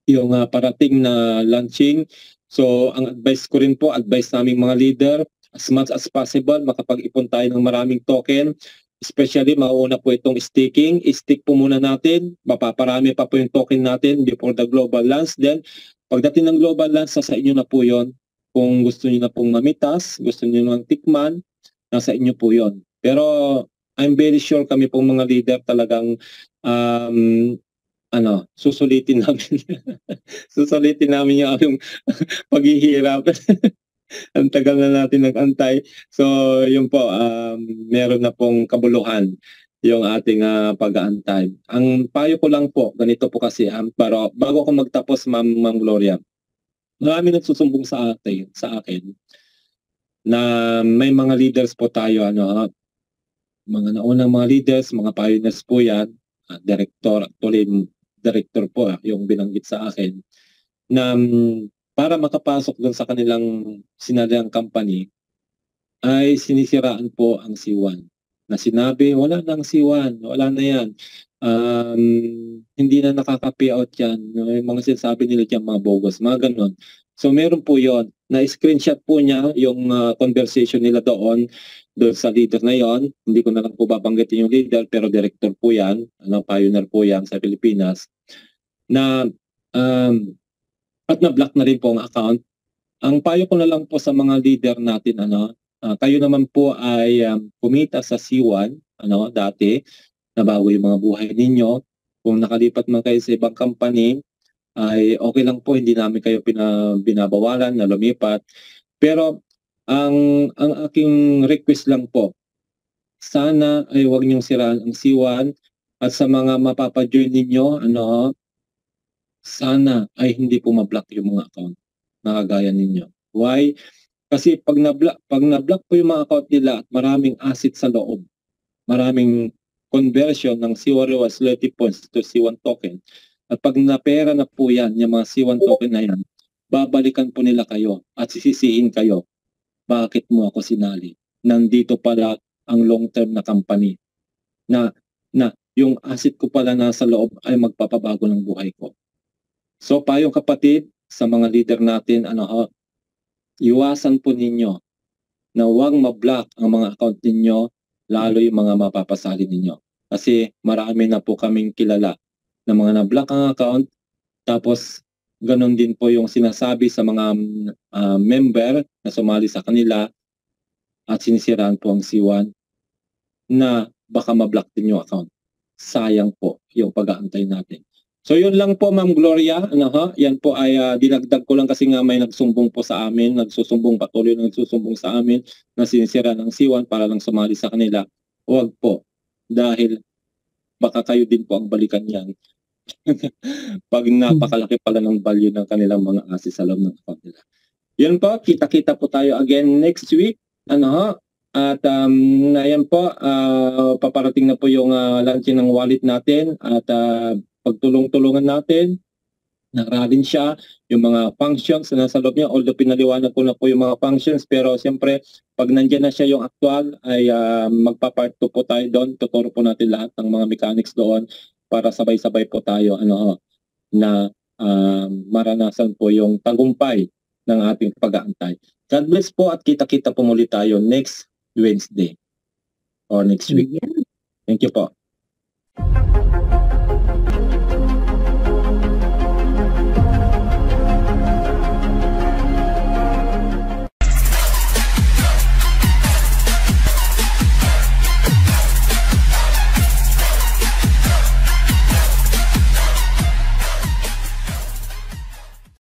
yung parating na launching. So ang advice ko rin po, advice naming mga leader, as much as possible, makapag-ipon tayo ng maraming token. Especially, mauna po itong staking. I-stake po muna natin. Mapaparami pa po yung token natin before the global launch. Then, pagdating ng global launch, sa inyo na po yon. Kung gusto niyo na pong mamitas, gusto niyo nang tikman, nasa inyo po yon. Pero, I'm very sure kami pong mga leader talagang susulitin namin. Susulitin namin yung aming paghihirap. Ang tagal na natin nag-antay. So, yun po, meron na pong kabuluhan yung ating pag-aantay. Ang payo ko lang po, ganito po kasi, pero bago ako magtapos, Ma'am Gloria, marami nagsusumbong sa akin na may mga leaders po tayo, mga naunang mga leaders, mga pioneers po yan, director po yung binanggit sa akin, na para makapasok doon sa kanilang sinaliang company, ay sinisiraan po ang C1. Na sinabi, wala nang C1, wala na yan. Hindi na nakaka-payout yan. Yung mga sinasabi nila dyan, mga bogus, mga ganon. So meron po yon, na-screenshot po niya yung conversation nila doon sa leader na yon. Hindi ko na lang po babanggitin yung leader, pero director po yan, pioneer po yan sa Pilipinas, na at na-block na rin po ang account. Ang payo ko na lang po sa mga leader natin, kayo naman po ay kumita sa C1 dati, na bago yung mga buhay ninyo. Kung nakalipat man kayo sa ibang company, ay okay lang po, hindi namin kayo binabawalan na lumipat. Pero ang aking request lang po, sana ay huwag niyong siraan ang C1, at sa mga mapapajoin ninyo, sana ay hindi po ma-block yung mga account na kagaya ninyo. Why? Kasi pag na-block po yung mga account nila at maraming asset sa loob, maraming conversion ng C1 rewards loyalty points to C1 token, at pag napera na po yan, yung mga C1 token na yan, babalikan po nila kayo at sisisihin kayo. Bakit mo ako sinali? Nandito pala ang long-term na company na yung asset ko pala nasa loob ay magpapabago ng buhay ko. So payong kapatid, sa mga leader natin, iwasan po ninyo na huwag ma-block ang mga account ninyo, lalo yung mga mapapasali ninyo. Kasi marami na po kaming kilala na mga na-block ang account, tapos ganon din po yung sinasabi sa mga member na sumali sa kanila at sinisiraan po ang C1 na baka ma-block din yung account. Sayang po yung pag-aantay natin. So yun lang po Ma'am Gloria, yan po ay dinagdag ko lang kasi nga may nagsumbong po sa amin, patuloy na nagsusumbong sa amin na sinisira ng C1 para lang sumali sa kanila. Huwag po, dahil baka kayo din po ang balikan yan. Pag napakalaki pala ng value ng kanilang mga assets sa loob ng account nila. Yun po, kita-kita po tayo again next week. At ayan po, paparating na po yung launching ng wallet natin at pagtulong-tulungan natin, nakaralin siya, yung mga functions na nasa loob niya, although pinaliwanag ko na po yung mga functions, pero siyempre, pag nandiyan na siya yung actual, ay magpa-part 2 po tayo doon, tuturo po natin lahat ng mga mechanics doon, para sabay-sabay po tayo, na maranasan po yung tagumpay ng ating pag-aantay. God bless po at kita-kita po muli tayo next Wednesday or next week. Thank you po.